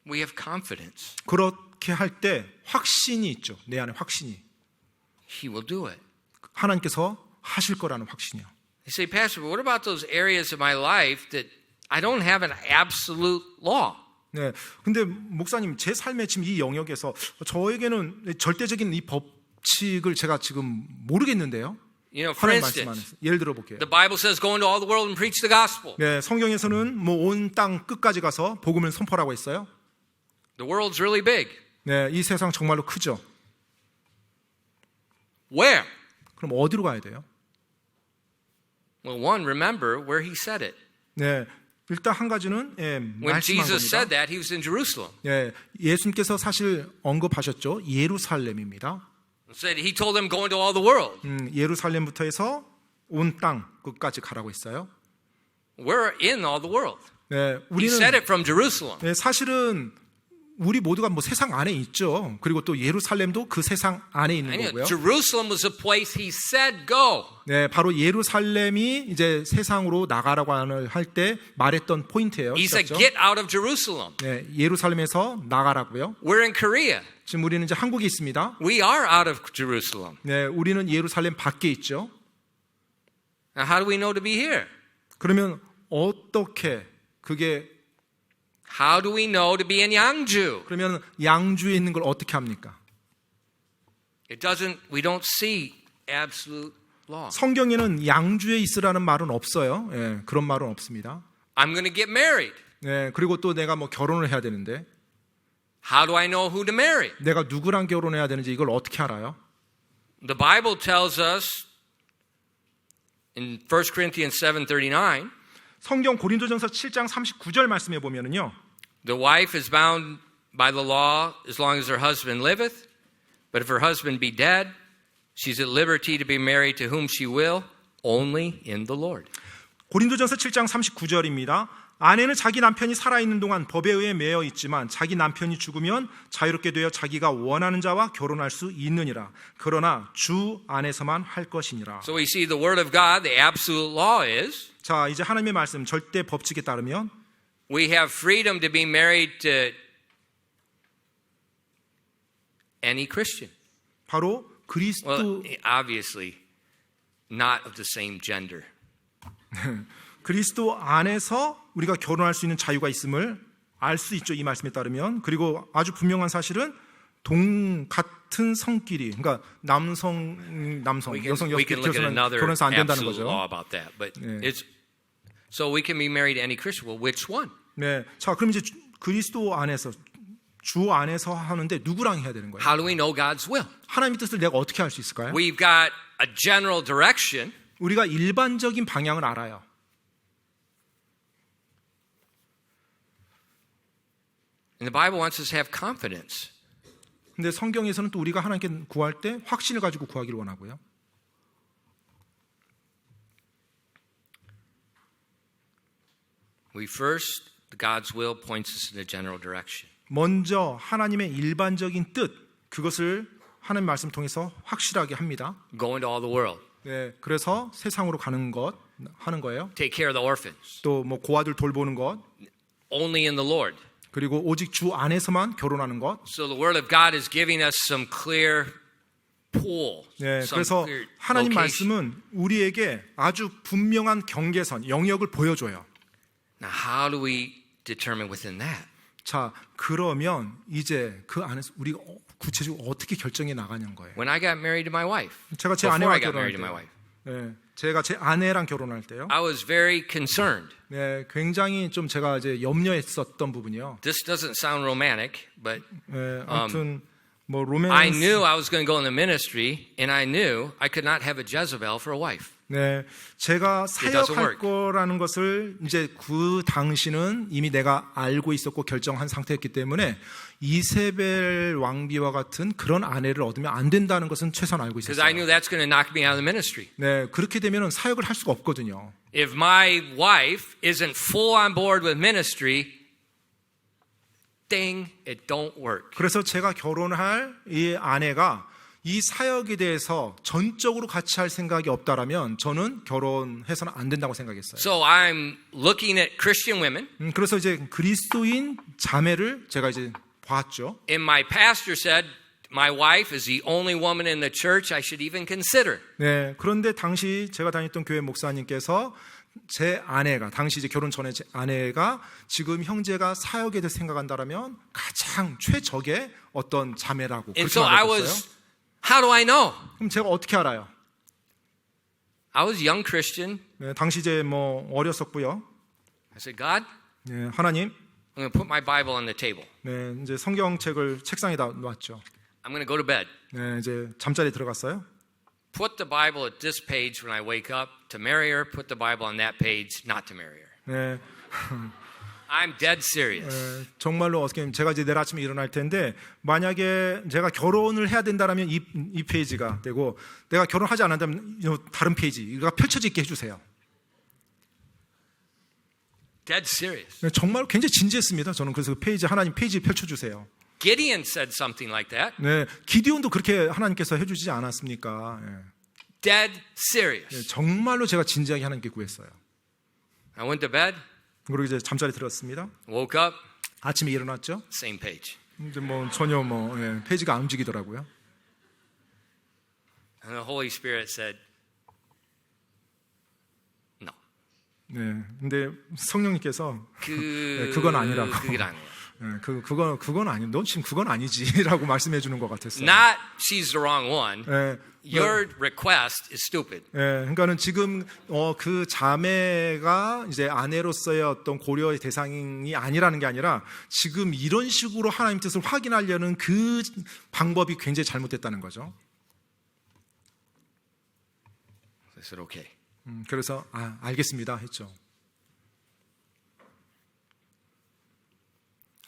We have confidence. 그렇게 할 때 확신이 있죠. 내 안에 확신이. He will do it. 하나님께서 하실 거라는 확신이요. You say, Pastor, but what about those areas of my life that I don't have an absolute law? 네. 근데 목사님, 제 삶의 지금 이 영역에서 저에게는 절대적인 이 법칙을 제가 지금 모르겠는데요. You know, for 하나님 말씀 instance, 안에서 예를 들어 볼게요. the Bible says go into all the world and preach the gospel. 네, 성경에서는 뭐 온 땅 끝까지 가서 복음을 선포하라고 했어요. The world's really big. 네, 이 세상 정말로 크죠. Where? 그럼 어디로 가야 돼요? Well, one, remember where he said it. 네, 일단 한 가지는 When 말씀한 Jesus said 겁니다. that, he was in Jerusalem. 예, 예수님께서 사실 언급하셨죠. 예루살렘입니다. Said he told them go into all the world. 예루살렘부터 해서 온 땅 끝까지 가라고 했어요. We're in all the world. 네, He said 우리는 it from Jerusalem. 네, 사실은 우리 모두가 뭐 세상 안에 있죠. 그리고 또 예루살렘도 그 세상 안에 있는 거고요. Jerusalem was a place he said go. 네, 바로 예루살렘이 이제 세상으로 나가라고 할 때 말했던 포인트예요. He said 그렇죠? get out of Jerusalem. 네, 예루살렘에서 나가라고요. We're in Korea. 지금 우리는 이제 한국에 있습니다. We are out of Jerusalem. 네, 우리는 예루살렘 밖에 있죠. Now, how do we know to be here? 그러면 어떻게 그게 How do we know to be in Yangju? 그러면 양주에 있는 걸 어떻게 합니까? We don't see absolute law. 성경에는 양주에 있으라는 말은 없어요. 예, 그런 말은 없습니다. I'm going to get married. 네, 그리고 또 내가 뭐 결혼을 해야 되는데 How do I know who to marry? 내가 누구랑 결혼해야 되는지 이걸 어떻게 알아요? The Bible tells us in 1 Corinthians 7:39, 성경 고린도전서 7장 39절 말씀에 보면은요. the wife is bound by the law as long as her husband liveth, but if her husband be dead, she's at liberty to be married to whom she will, only in the Lord. 고린도전서 7장 39절입니다. 아내는 자기 남편이 살아있는 동안 법에 의해 매여 있지만 자기 남편이 죽으면 자유롭게 되어 자기가 원하는 자와 결혼할 수 있느니라. 그러나 주 안에서만 할 것이니라. So we see the word of God, the absolute law is, 자, 이제 하나님의 말씀 절대 법칙에 따르면 we have freedom to be married to any Christian. 바로 그리스도 Well, obviously not of the same gender. 그리스도 안에서 우리가 결혼할 수 있는 자유가 있음을 알 수 있죠. 이 말씀에 따르면. 그리고 아주 분명한 사실은 같은 성끼리, 그러니까 남성, 여성 We can look at another 결혼해서 안 된다는 absolute law 거죠. about that, but 네. it's so we can be married to any Christian. Well, which one? 네, 자, 그럼 이제 그리스도 안에서 주 안에서 하는데 누구랑 해야 되는 거예요? How do we know God's will? 하나님의 뜻을 내가 어떻게 알 수 있을까요? We've got a general direction, 우리가 일반적인 방향을 알아요. and the Bible wants us to have confidence. 근데 성경에서는 또 우리가 하나님께 구할 때 확신을 가지고 구하기를 원하고요. We first, God's will points us in a general direction. 먼저 하나님의 일반적인 뜻, 그것을 하나님 말씀 통해서 확실하게 합니다. Go into all the world. 네, 그래서 세상으로 가는 것 하는 거예요. Take care of the orphans. 또 뭐 고아들 돌보는 것, Only in the Lord. 그리고 오직 주 안에서만 결혼하는 것. So the Word of God is giving us some clear pool. 네, some 그래서 clear 하나님 location. 말씀은 우리에게 아주 분명한 경계선, 영역을 보여줘요. Now, how do we determine within that? 자, 그러면 이제 그 안에서 우리가 구체적으로 어떻게 결정해 나가냐는 거예요. When I got married to my wife, 제가 제 before 아내와 I got 결혼할 married to my 때요. wife, 네, 제가 제 아내랑 결혼할 때요. I was very concerned. 네, 굉장히 좀 제가 이제 염려했었던 부분이요. This doesn't sound romantic, but 네, 아무튼 뭐 I 로맨스. knew I was going to go in the ministry, and I knew I could not have a Jezebel for a wife. 네, 제가 doesn't 사역할 work. 거라는 것을 이제 그 당시는 이미 내가 알고 있었고 결정한 상태였기 때문에 이세벨 왕비와 같은 그런 아내를 얻으면 안 된다는 것은 최소한 알고 Because I 있었어요. knew that's going to knock me out of the ministry. 네, 그렇게 되면은 사역을 할 수가 없거든요. If my wife isn't full on board with ministry, ding, it don't work. 그래서 제가 결혼할 이 아내가 이 사역에 대해서 전적으로 같이 할 생각이 없다라면 저는 결혼해서는 안 된다고 생각했어요. So I'm looking at Christian women, 그래서 이제 그리스도인 자매를 제가 이제 봤죠. and my pastor said, my wife is the only woman in the church I should even consider. 네, 그런데 당시 제가 다녔던 교회 목사님께서 제 아내가 당시 이제 결혼 전에 제 아내가 지금 형제가 사역에 대해 생각한다라면 가장 최적의 어떤 자매라고 And 그렇게 so I 말했어요. was, how do I know? 그럼 제가 어떻게 알아요? I was a young Christian. 네, 당시 이제 뭐 어렸었고요. I said, God, 네, 하나님, I'm going to put my Bible on the table. 네, 이제 성경책을 책상에다 놨죠. I'm going to go to bed. 네, 이제 잠자리에 들어갔어요. Put the Bible at this page when I wake up to marry her. Put the Bible on that page not to marry her. 네, I'm dead serious. 정말로 어떻게 보면 제가 이제 내일 아침에 일어날 텐데 만약에 제가 결혼을 해야 된다라면 이 페이지가 되고 내가 결혼하지 않는다면 다른 페이지가 펼쳐져 있게 해주세요. Dead serious. 네, 정말 굉장히 진지했습니다. 저는 그래서 그 페이지 하나님 페이지 펼쳐주세요. Gideon said something like that. 네, 기디온도 그렇게 하나님께서 해주지 않았습니까? 네. Dead serious. 네, 정말로 제가 진지하게 하나님께 구했어요. I went to bed, 그리고 이제 잠자리 들었습니다. woke up, 아침에 일어났죠. same page. 이제 뭐 전혀 페이지가 안 움직이더라고요. And the Holy Spirit said, no. 네, 근데 성령님께서 그, 그건 아니라고. 그게 아니에요. 그건 아니. 넌 지금 그건 아니지라고 말씀해 주는 것 같았어요. Not she's the wrong one. 예, Your request is stupid. 그러니까는 지금 그 자매가 이제 아내로서의 어떤 고려의 대상이 아니라는 게 아니라 지금 이런 식으로 하나님 뜻을 확인하려는 그 방법이 굉장히 잘못됐다는 거죠. I said, okay. 그래서 알겠습니다 했죠.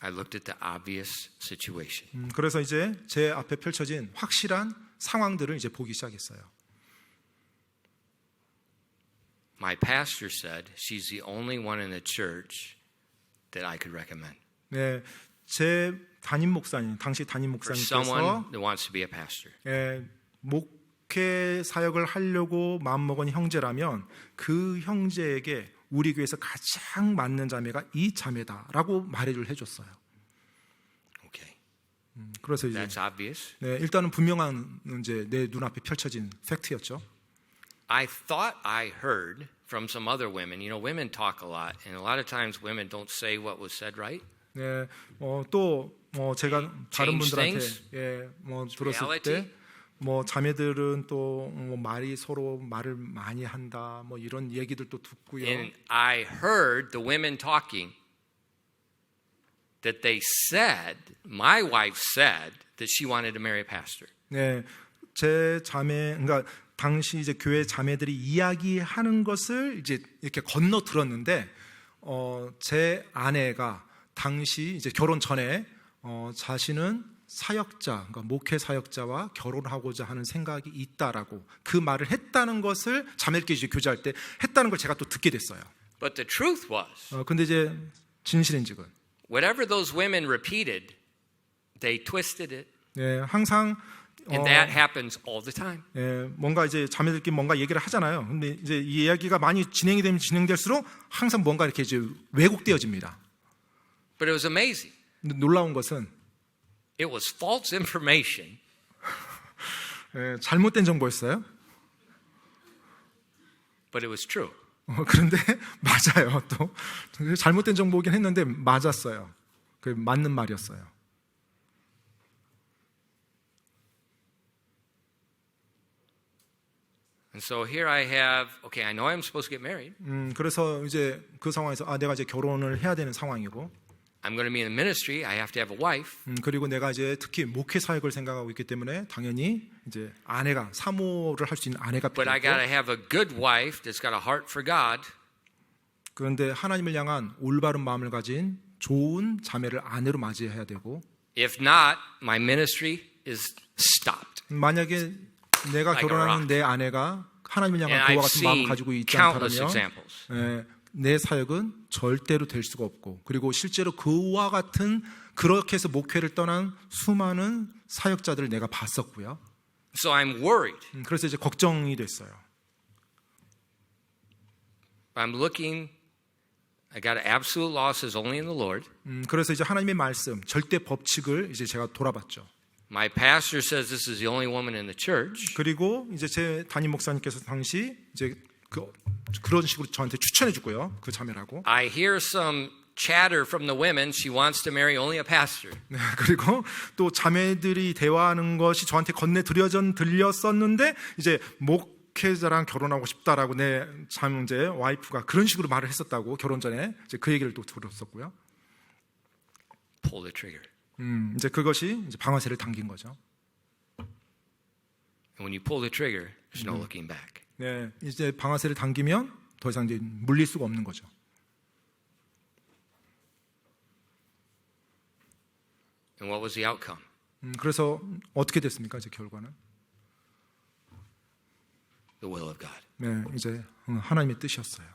I looked at the obvious situation. 그래서 이제 제 앞에 펼쳐진 확실한 상황들을 이제 보기 시작했어요. My pastor said she's the only one in the church that I could recommend 네, 제 담임 목사님, 당시 담임 for someone 목사님께서 that wants to be a pastor. 목회 사역을 하려고 마음먹은 형제라면 그 형제에게 우리 교회에서 가장 맞는 자매가 이 자매다라고 말해줄 해줬어요. Okay, 그래서 이제 that's obvious. 네, 일단은 분명한 이제 내 눈앞에 펼쳐진 팩트였죠. I thought I heard from some other women. You know, women talk a lot, and a lot of times women don't say what was said right. 네, 또 제가 다른 Change 분들한테 things. 들었을 reality. 때 자매들은 또 말이 서로 말을 많이 한다, 이런 얘기들도 듣고요. And I heard the women talking that they said, my wife said that she wanted to marry a pastor. 네, 제 자매, 그러니까 당시 이제 교회 자매들이 이야기하는 것을 이제 이렇게 건너 들었는데, 제 아내가 당시 이제 결혼 전에 자신은 사역자, 그러니까 목회 사역자와 결혼하고자 하는 생각이 있다라고 그 말을 했다는 것을 자매들끼리 이제 교제할 때 했다는 걸 제가 또 듣게 됐어요. But the truth was, 근데 이제 진실인즉은 whatever those women repeated, they twisted it. 네, 항상 And that happens all the time. 뭔가 이제 자매들끼리 뭔가 얘기를 하잖아요. 근데 이제 이 이야기가 많이 진행이 되면 진행될수록 항상 뭔가 이렇게 이제 왜곡되어집니다. But it was amazing. 근데 놀라운 것은 It was false information. 잘못된 정보였어요. But it was true. 그런데 맞아요. 또 잘못된 정보긴 했는데 맞았어요. 그 맞는 말이었어요. And so here I have, okay, I know I'm supposed to get married. 그래서 이제 그 상황에서 내가 이제 결혼을 해야 되는 상황이고, I'm going to be in the ministry. I have to have a wife. 그리고 내가 이제 특히 목회 사역을 생각하고 있기 때문에 당연히 이제 아내가 사모를 할 수 있는 아내가 But I got to 필요하고, have a good wife that's got a heart for God. 그런데 하나님을 향한 올바른 마음을 가진 좋은 자매를 아내로 맞이해야 되고, If not, my ministry is stopped. 만약에 내가 Like a 결혼하는 rock. 내 아내가 하나님을 And 향한 그와 I've 같은 마음을 seen 가지고 있지 countless 않다면 examples. 내 사역은 절대로 될 수가 없고, 그리고 실제로 그와 같은 그렇게 해서 목회를 떠난 수많은 사역자들을 내가 봤었고요. So I'm worried. 그래서 이제 걱정이 됐어요. I'm looking. I got an absolute law says only in the Lord. 그래서 이제 하나님의 말씀, 절대 법칙을 이제 제가 돌아봤죠. My pastor says this is the only woman in the church. 그리고 이제 제 담임 목사님께서 당시 이제 그런 식으로 저한테 추천해 주고요. 그 자매라고. I hear some chatter from the women. She wants to marry only a pastor. 네, 그리고 또 자매들이 대화하는 것이 저한테 들렸었는데 이제 목회자랑 결혼하고 싶다라고 내 잠재 와이프가 그런 식으로 말을 했었다고 결혼 전에 이제 그 얘기를 또 들었었고요. Pull the trigger. 이제 그것이 이제 방아쇠를 당긴 거죠. And when you pull the trigger, there's no looking back. 네, 이제 방아쇠를 당기면 더 이상 이제 물릴 수가 없는 거죠. And what was the outcome? 그래서 어떻게 됐습니까? 이제 결과는 The will of God. 네, 이제 하나님의 뜻이었어요.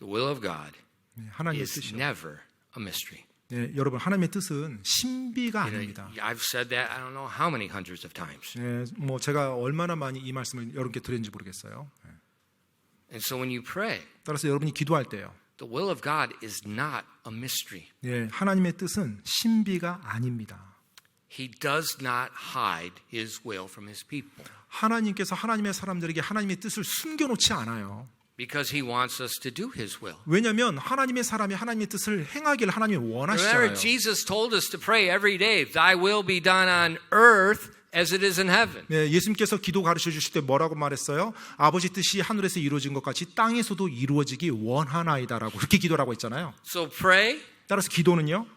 The will of God 네, 하나님의 is 뜻이요. never a mystery. 네, 여러분 하나님의 뜻은 신비가 You know, 아닙니다. I've said that I don't know how many hundreds of times. 네, 제가 얼마나 많이 이 말씀을 여러분께 드렸는지 모르겠어요. 네. And so when you pray, 따라서 여러분이 기도할 때요. the will of God is not a mystery. 네, 하나님의 뜻은 신비가 아닙니다. He does not hide his will from his people. 하나님께서 하나님의 사람들에게 하나님의 뜻을 숨겨놓지 않아요. Because he wants us to do his will. 왜냐하면 하나님의 사람이 하나님의 뜻을 행하기를 하나님이 Remember, 원하시잖아요. Jesus told us to pray every day, thy will be done on earth as it is in heaven. 네, 예수님께서 기도 가르쳐 주실 때 뭐라고 말했어요? 아버지 뜻이 하늘에서 이루어진 것 같이 땅에서도 이루어지기 원하나이다라고 그렇게 기도라고 했잖아요. So pray, 따라서 기도는요.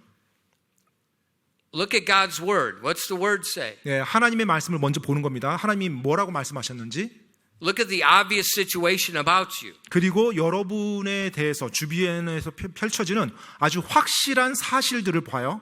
look at God's word. What's the word say? 네, 하나님의 말씀을 먼저 보는 겁니다. 하나님이 뭐라고 말씀하셨는지. Look at the obvious situation about you. 그리고 여러분에 대해서 주변에서 펼쳐지는 아주 확실한 사실들을 봐요.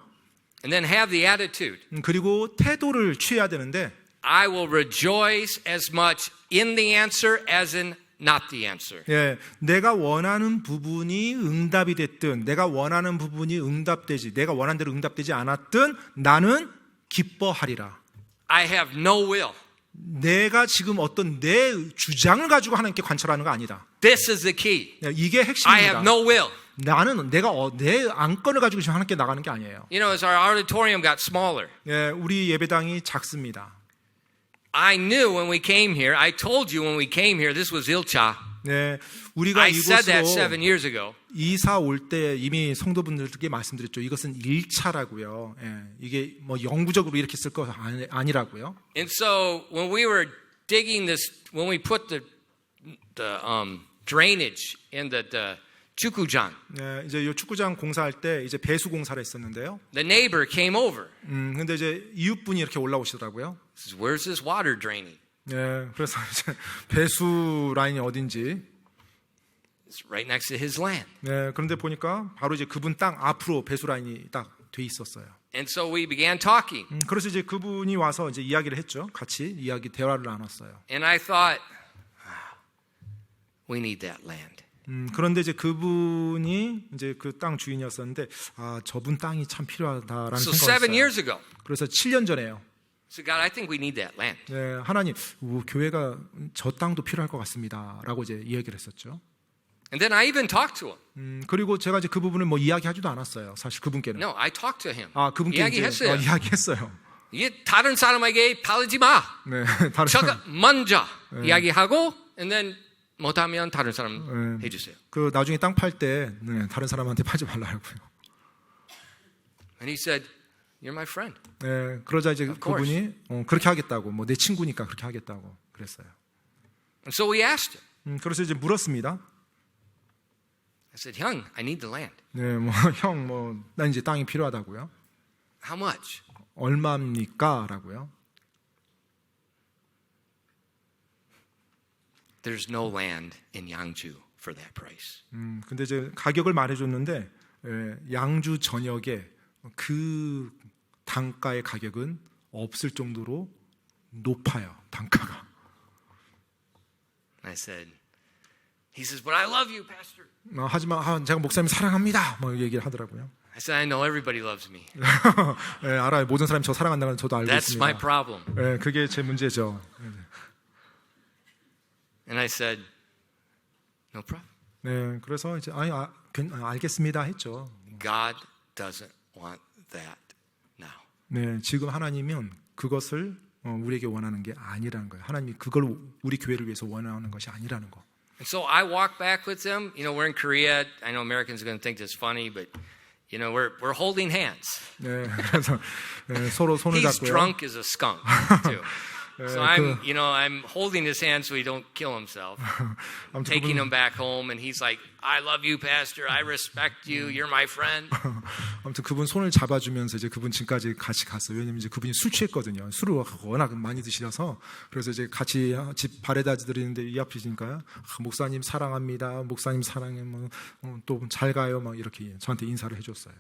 And then have the attitude. 그리고 태도를 취해야 되는데 I will rejoice as much in the answer as in not the answer. 예, 내가 원하는 부분이 응답이 됐든 내가 원하는 부분이 응답되지 내가 원하는 대로 응답되지 않았든 나는 기뻐하리라. I have no will. 내가 지금 어떤 내 주장을 가지고 하나님께 관철하는 거 아니다. This is the key. 예, 이게 I 핵심입니다. have no will. 나는 내가 내 안건을 가지고 지금 하나님께 나가는 게 아니에요. You know, as our auditorium got smaller, 예, 우리 예배당이 작습니다. I knew when we came here, I told you when we came here, this was Ilcha. 네, 우리가 I said that 7 이곳으로 years ago. 이사 올 때 이미 성도분들께 말씀드렸죠. 이것은 1차라고요. 예, 이게 뭐 영구적으로 이렇게 쓸 거 아니라고요. And so when we were digging this, when we put the drainage in the 축구장, 네, 이제 이 축구장 공사할 때 이제 배수 공사를 했었는데요. the neighbor came over. 근데 이제 이웃분이 이렇게 올라오시더라고요. Says, "Where's this water draining?" 네, 그래서 이제 배수 라인이 어딘지. It's right next to his land. 네, 그런데 보니까 바로 이제 그분 땅 앞으로 배수 라인이 딱 돼 있었어요. And so we began talking. 그래서 이제 그분이 와서 이제 이야기를 했죠. 같이 대화를 나눴어요. And I thought, we need that land. 그런데 이제 그분이 이제 그 땅 주인이었었는데 아 저분 땅이 참 필요하다라는 So 생각을 7 years 했어요. ago, 그래서 7년 전에요. so God, I think we need that land. 네, 하나님 교회가 저 땅도 필요할 것 같습니다라고 이제 이야기를 했었죠. And then I even talked to him. 그리고 제가 이제 그 부분을 뭐 이야기하지도 않았어요. 사실 그분께는. No, I talked to him. 아 그분께 이제 이야기했어요. 이야기했어요. 이게 다른 사람에게 팔지 마. 네, 다른 저가 먼저 이야기하고, and then 못하면 다른 사람 해주세요. 그 나중에 땅 팔 때 네, 다른 사람한테 팔지 말라고요. And he said, "You're my friend." 네, 그러자 이제 Of course. 그분이 그렇게 하겠다고, 뭐 내 친구니까 그렇게 하겠다고 그랬어요. And so we asked him. 그래서 이제 물었습니다. I said, "Young, I need the land. 네, 뭐 형, 뭐 난 이제 땅이 필요하다고요. How much?" 얼마입니까?라고요. There's no land in Yangju for that price. 근데 이제 가격을 말해줬는데 양주 전역에 그 단가의 가격은 없을 정도로 높아요. 단가가. I said, he says, "But I love you, Pastor." 하지만 제가 목사님 사랑합니다. 뭐 얘기를 하더라고요. I said, "I know everybody loves me. 네, 알아요. 모든 사람이 저 사랑한다는 건 저도 알고 That's my 있습니다. problem." 네, 그게 제 문제죠. And I said, "No problem. 네, 그래서 이제 알겠습니다 했죠. God doesn't want that now." 네, 지금 하나님은 그것을 우리에게 원하는 게 아니라는 거예요. 하나님이 그걸 우리 교회를 위해서 원하는 것이 아니라는 거. And so I walk back with them. You know, we're in Korea. I know Americans are going to think this funny, but you know, we're holding hands. 네, 그래서 서로 손을 He's 잡고요. drunk as a skunk too. So I'm holding his hand so he don't kill himself, taking him back home, and he's like, "I love you, Pastor. I respect you. You're my friend." 아무튼 그분 손을 잡아주면서 이제 그분 집까지 같이 갔어요. 왜냐면 이제 그분이 술 취했거든요. 술을 워낙 많이 드시라서 그래서 이제 같이 집 바래다 드리는데 이 앞이니까 목사님 사랑합니다. 목사님 사랑해. 또 잘 가요. 막 이렇게 저한테 인사를 해줬어요.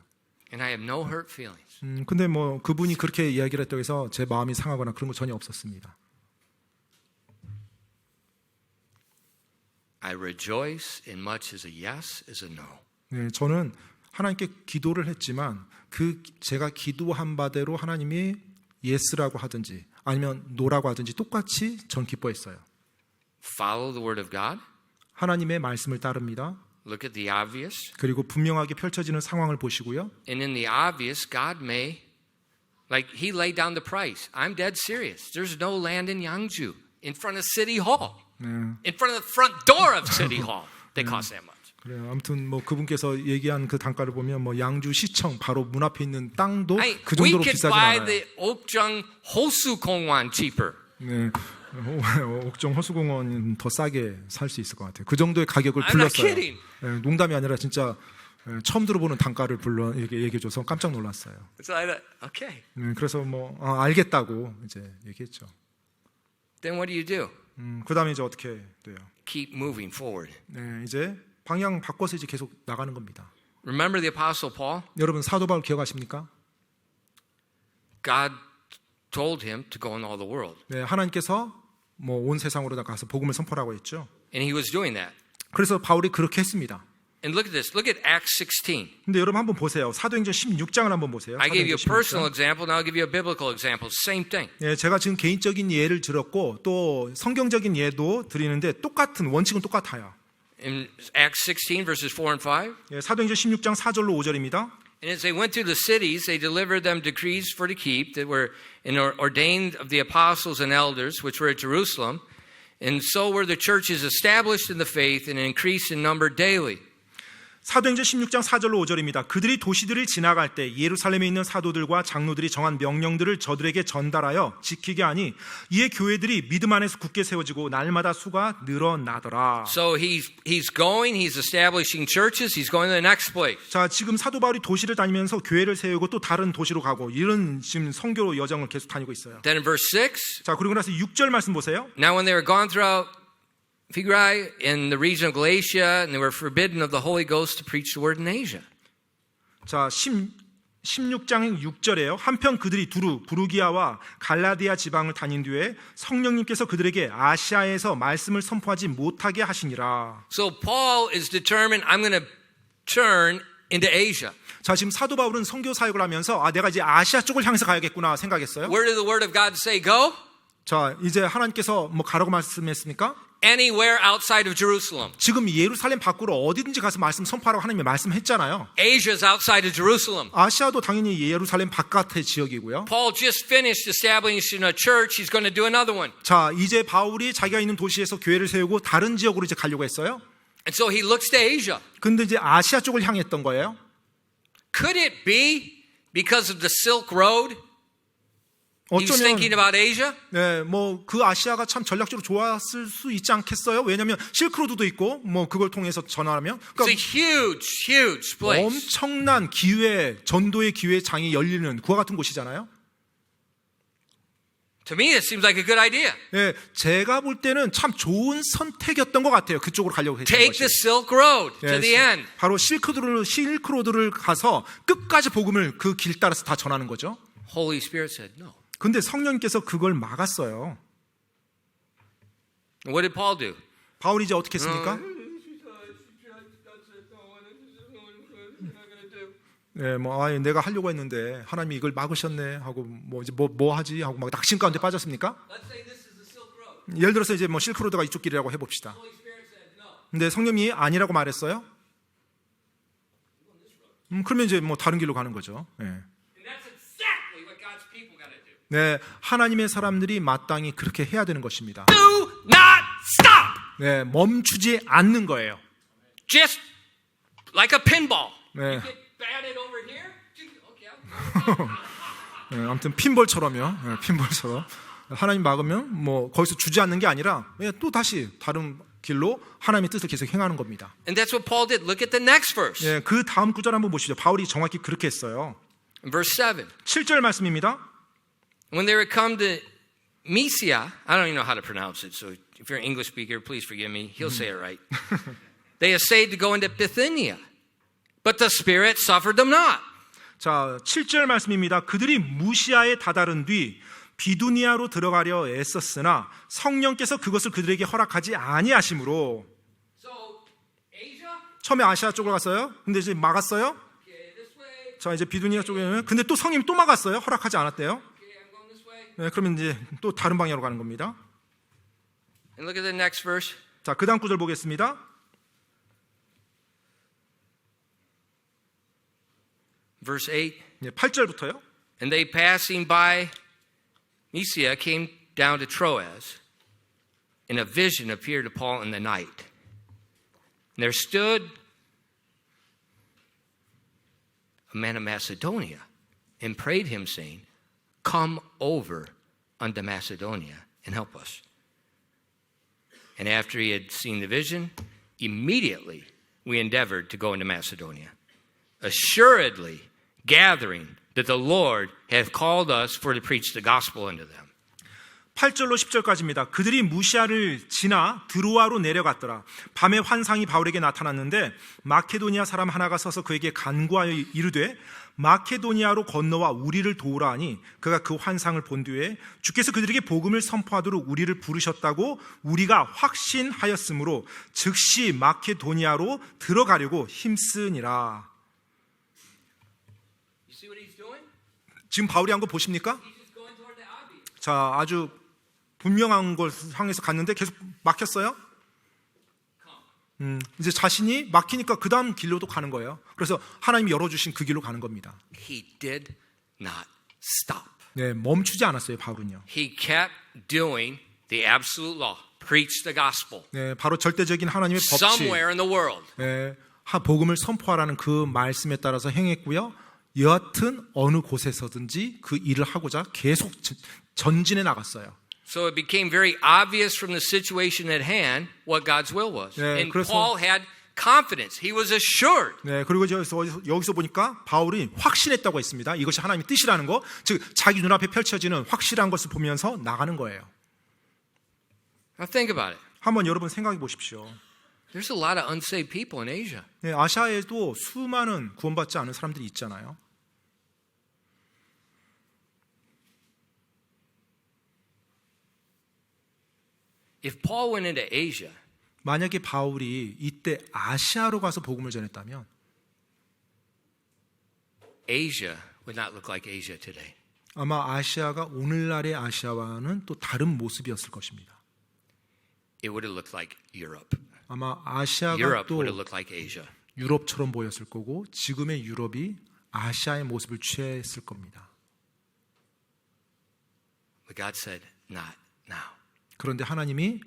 And I have no hurt feelings. 근데 뭐 그분이 그렇게 이야기를 했다고 해서 제 마음이 상하거나 그런 거 전혀 없었습니다. I rejoice in much as a yes is a no. 네, 저는 하나님께 기도를 했지만 제가 기도한 바대로 하나님이 예스라고 하든지 아니면 노라고 하든지 똑같이 전 기뻐했어요. Follow the word of God. 하나님의 말씀을 따릅니다. Look at the obvious. 그리고 분명하게 펼쳐지는 상황을 보시고요. And in the obvious, God may, like he laid down the price. I'm dead serious. There's no land in Yangju in front of City Hall. in front of the front door of City Hall. They cost that much. 그래요. 아무튼 뭐 그분께서 얘기한 그 단가를 보면 뭐 양주 시청 바로 문 앞에 있는 땅도 아니, 그 정도로 we could 비싸지 buy 않아요. the 옥정 호수공원 cheaper. 네. 옥정 호수공원은 더 싸게 살 수 있을 것 같아요. 그 정도의 가격을 I'm not 불렀어요. kidding. 농담이 아니라 진짜 처음 들어보는 단가를 불러 이렇게 얘기해줘서 깜짝 놀랐어요. So I thought, okay. 그래서 뭐 알겠다고 이제 얘기했죠. Then what do? 그다음에 이제 어떻게 돼요? Keep moving forward. 네, 이제 방향 바꿔서 이제 계속 나가는 겁니다. Remember the Apostle Paul? 여러분 사도 바울 기억하십니까? God told him to go in all the world. 네, 하나님께서 뭐 온 세상으로 가서 복음을 선포하라고 했죠. And he was doing that. 그래서 바울이 그렇게 했습니다. And look at this. Look at Acts 16. 근데 여러분 한번 보세요. 사도행전 16장을 한번 보세요. I gave you a 사도행전 personal 16장. example. Now I'll give you a biblical example. Same thing. 예, 제가 지금 개인적인 예를 들었고 또 성경적인 예도 드리는데 똑같은 원칙은 똑같아요. In Acts 16, verses 4 and 5. 예, 사도행전 16장 4절로 5절입니다. And as they went through the cities, they delivered them decrees for to keep that were ordained of the apostles and elders, which were at Jerusalem. And so were the churches established in the faith and increased in number daily. 사도행전 16장 4절로 5절입니다. 그들이 도시들을 지나갈 때 예루살렘에 있는 사도들과 장로들이 정한 명령들을 저들에게 전달하여 지키게 하니 이에 교회들이 믿음 안에서 굳게 세워지고 날마다 수가 늘어나더라. So he's going, he's establishing churches, he's going to the next place. 자, 지금 사도 바울이 도시를 다니면서 교회를 세우고 또 다른 도시로 가고 이런 지금 선교 여정을 계속 다니고 있어요. Then in verse 6, 자, 그리고 나서 6절 말씀 보세요. now when they were gone throughout Phrygia in the region of Galatia, and they were forbidden of the Holy Ghost to preach the word in Asia. 자, 16장 6절에요. 한편 그들이 두루 부르기아와 갈라디아 지방을 다닌 뒤에 성령님께서 그들에게 아시아에서 말씀을 선포하지 못하게 하시니라. So Paul is determined, I'm going to turn into Asia. 자, 지금 사도 바울은 선교 사역을 하면서 내가 이제 아시아 쪽을 향해서 가야겠구나 생각했어요. Where did the word of God say go? 자, 이제 하나님께서 뭐 가라고 말씀했습니까? Anywhere outside of Jerusalem. 지금 예루살렘 밖으로 어디든지 가서 말씀 선포하라고 하나님이 말씀했잖아요. Asia's outside of Jerusalem. 아시아도 당연히 예루살렘 바깥의 지역이고요. Paul just finished establishing a church. He's going to do another one. 자, 이제 바울이 자기가 있는 도시에서 교회를 세우고 다른 지역으로 이제 가려고 했어요. And so he looks to Asia. 근데 이제 아시아 쪽을 향했던 거예요. Could it be because of the Silk Road? He's 어쩌면 thinking about Asia? 네, 뭐 그 아시아가 참 전략적으로 좋았을 수 있지 않겠어요? 왜냐하면 실크로드도 있고 뭐 그걸 통해서 전화하면 It's a huge, huge place. 엄청난 기회, 전도의 기회 장이 열리는 그와 같은 곳이잖아요. To me, it seems like a good idea. 네, 제가 볼 때는 참 좋은 선택이었던 것 같아요. 그쪽으로 가려고 했던 Take 것이. the Silk Road to the end. 바로 실크로드를 가서 끝까지 복음을 그 길 따라서 다 전하는 거죠. Holy Spirit said no. 근데 성령님께서 그걸 막았어요. What did Paul do? 바울이 이제 어떻게 했습니까? 네, 뭐 내가 하려고 했는데 하나님이 이걸 막으셨네 하고 뭐 이제 뭐 하지 하고 막 낙심 가운데 빠졌습니까? Let's say this is the Silk Road. 예를 들어서 이제 뭐 실크로드가 이쪽 길이라고 해봅시다. Holy Spirit said no. 근데 성령이 아니라고 말했어요. 그러면 이제 뭐 다른 길로 가는 거죠. 네. And that's exactly what God's people got to do. 네, 하나님의 사람들이 마땅히 그렇게 해야 되는 것입니다. Do not stop. 네, 멈추지 않는 거예요. Just like a pinball. 네. You get batted over here. Okay. 네, 아무튼 핀볼처럼요. 네, 핀볼처럼 하나님 막으면 뭐 거기서 주지 않는 게 아니라 또 다시 다른 길로 하나님의 뜻을 계속 행하는 겁니다. And that's what Paul did. Look at the next verse. 네, 그 다음 구절 한번 보시죠. 바울이 정확히 그렇게 했어요. In verse 7. 7절 말씀입니다. When they would come to Mysia, I don't even know how to pronounce it, so if you're an English speaker, please forgive me. He'll say it right. They essayed to go into Bithynia, but the Spirit suffered them not. 자, 7절 말씀입니다. 그들이 무시아에 다다른 뒤 비두니아로 들어가려 애썼으나 성령께서 그것을 그들에게 허락하지 아니하심으로. So, Asia? 처음에 아시아 쪽으로 갔어요. 근데 이제 막았어요. Okay, this way. 자, 이제 비두니아 쪽에 근데 또 성령이 또 막았어요. 허락하지 않았대요. Okay, I'm going this way. 네, 그러면 이제 또 다른 방향으로 가는 겁니다. And look at the next verse. 자, 그 다음 구절 보겠습니다. Verse 8. 네, 8절부터요. And they passing by Mysia came down to Troas. and a vision appeared to Paul in the night. And there stood a man of Macedonia and prayed him, saying, Come over unto Macedonia and help us. And after he had seen the vision, immediately we endeavored to go into Macedonia, assuredly gathering that the Lord hath called us for to preach the gospel unto them. 8절로 10절까지입니다. 그들이 무시아를 지나 드로아로 내려갔더라. 밤에 환상이 바울에게 나타났는데 마케도니아 사람 하나가 서서 그에게 간구하여 이르되 마케도니아로 건너와 우리를 도우라 하니 그가 그 환상을 본 뒤에 주께서 그들에게 복음을 선포하도록 우리를 부르셨다고 우리가 확신하였으므로 즉시 마케도니아로 들어가려고 힘쓰니라. 지금 바울이 한 거 보십니까? 자, 아주 분명한 걸 향해서 갔는데 계속 막혔어요. 이제 자신이 막히니까 그 다음 길로도 가는 거예요. 그래서 하나님이 열어주신 그 길로 가는 겁니다. He did not stop. 네, 멈추지 않았어요, 바울은요. He kept doing the absolute law. Preach the gospel. 네, 바로 절대적인 하나님의 법칙, Somewhere in the world. 네, 복음을 선포하라는 그 말씀에 따라서 행했고요. 여하튼 어느 곳에서든지 그 일을 하고자 계속 전진해 나갔어요. So it became very obvious from the situation at hand what God's will was. 네, And 그래서- Paul had confidence. He was assured. 네, 그리고 여기서 보니까 바울이 확신했다고 했습니다. 이것이 하나님의 뜻이라는 거, 즉 자기 눈앞에 펼쳐지는 확실한 것을 보면서 나가는 거예요. Now think about it. 한번 여러분 생각해 보십시오. There's a lot of unsaved people in Asia. 네, 아시아에도 수많은 구원받지 않은 사람들이 있잖아요. If Paul went into Asia, 만약에 바울이 이때 아시아로 가서 복음을 전했다면 Asia would not look like Asia today. 아마 아시아가 오늘날의 아시아와는 또 다른 모습이었을 것입니다. It would have looked like Europe. 아마 아시아가 Europe 또 would have looked like Asia. 유럽처럼 보였을 거고 지금의 유럽이 아시아의 모습을 취했을 겁니다. But God said, not now. 그런데 하나님이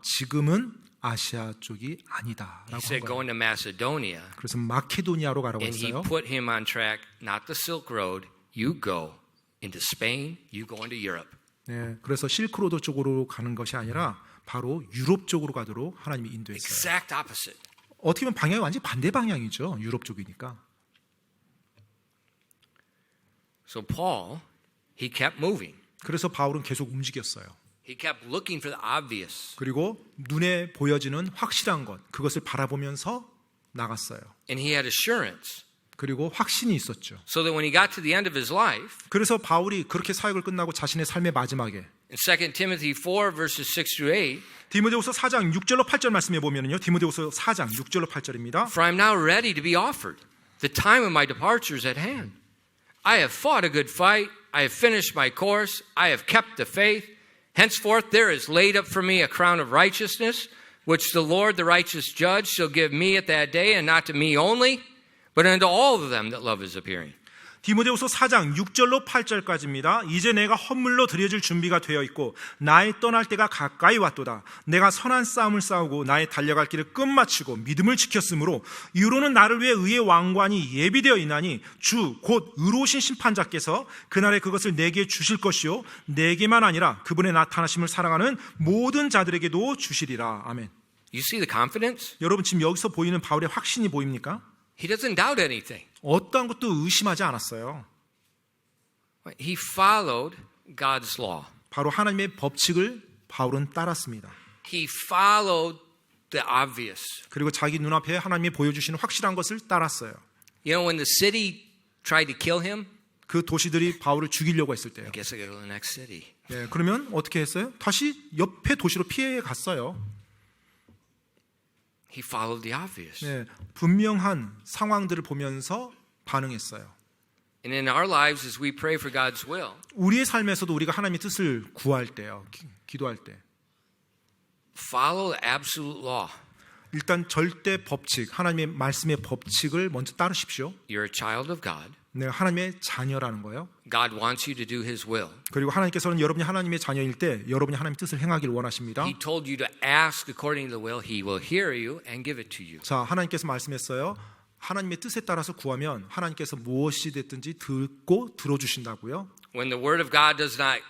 지금은 아시아 쪽이 He 아니다라고 한 said, go 거예요. into Macedonia. 그래서 마케도니아로 가라고 And he 했어요. put him on track, not the Silk Road. You go into Spain, you go into Europe. 네, 그래서 실크로드 쪽으로 가는 것이 아니라 바로 유럽 쪽으로 가도록 하나님이 인도했어요. Exact opposite. 어떻게 보면 방향이 완전히 반대 방향이죠. 유럽 쪽이니까. So Paul, he kept moving. 그래서 바울은 계속 움직였어요. He kept looking for the obvious. 그리고 눈에 보여지는 확실한 것, 그것을 바라보면서 나갔어요. And he had assurance. 그리고 확신이 있었죠. So that when he got to the end of his life, 그래서 바울이 그렇게 사역을 끝나고 자신의 삶의 마지막에 in 2 Timothy 4, verses 6 through 8, 디모데후서 4장 6절로 8절 말씀해 보면은요. 디모데후서 4장 6절로 8절입니다. For I am now ready to be offered. The time of my departure is at hand. I have fought a good fight. I have finished my course. I have kept the faith. Henceforth there is laid up for me a crown of righteousness, which the Lord, the righteous judge, shall give me at that day, and not to me only, but unto all of them that love his appearing. 디모데후서 4장 6절로 8절까지입니다. 이제 내가 헌물로 드려질 준비가 되어 있고 나의 떠날 때가 가까이 왔도다. 내가 선한 싸움을 싸우고 나의 달려갈 길을 끝마치고 믿음을 지켰으므로 이후로는 나를 위해 의의 왕관이 예비되어 있나니 주 곧 의로우신 심판자께서 그날에 그것을 내게 주실 것이요 내게만 아니라 그분의 나타나심을 사랑하는 모든 자들에게도 주시리라. 아멘. You see the confidence? 여러분 지금 여기서 보이는 바울의 확신이 보입니까? He doesn't doubt anything. 어떠한 것도 의심하지 않았어요. He followed God's law. 바로 하나님의 법칙을 바울은 따랐습니다. He followed the obvious. 그리고 자기 눈앞에 하나님이 보여주시는 확실한 것을 따랐어요. You know, when the city tried to kill him, 그 도시들이 바울을 죽이려고 했을 때요. I guess I go to the next city. 네, 그러면 어떻게 했어요? 다시 옆에 도시로 피해 갔어요. He followed the obvious. 네, 분명한 상황들을 보면서 반응했어요. And in our lives, as we pray for God's will, 우리의 삶에서도 우리가 하나님의 뜻을 구할 때요, 기도할 때, follow the absolute law. 일단 절대 법칙, 하나님의 말씀의 법칙을 먼저 따르십시오. You're a child of God. 네, 하나님의 자녀라는 거예요. God wants you to do His will. 그리고 하나님께서는 여러분이 하나님의 자녀일 때 여러분이 하나님의 뜻을 행하길 원하십니다. He told you to ask according to the will. He will hear you and give it to you. 자, 하나님께서 말씀했어요. 하나님의 뜻에 따라서 구하면 하나님께서 무엇이 됐든지 듣고 들어주신다고요. When the word of God does not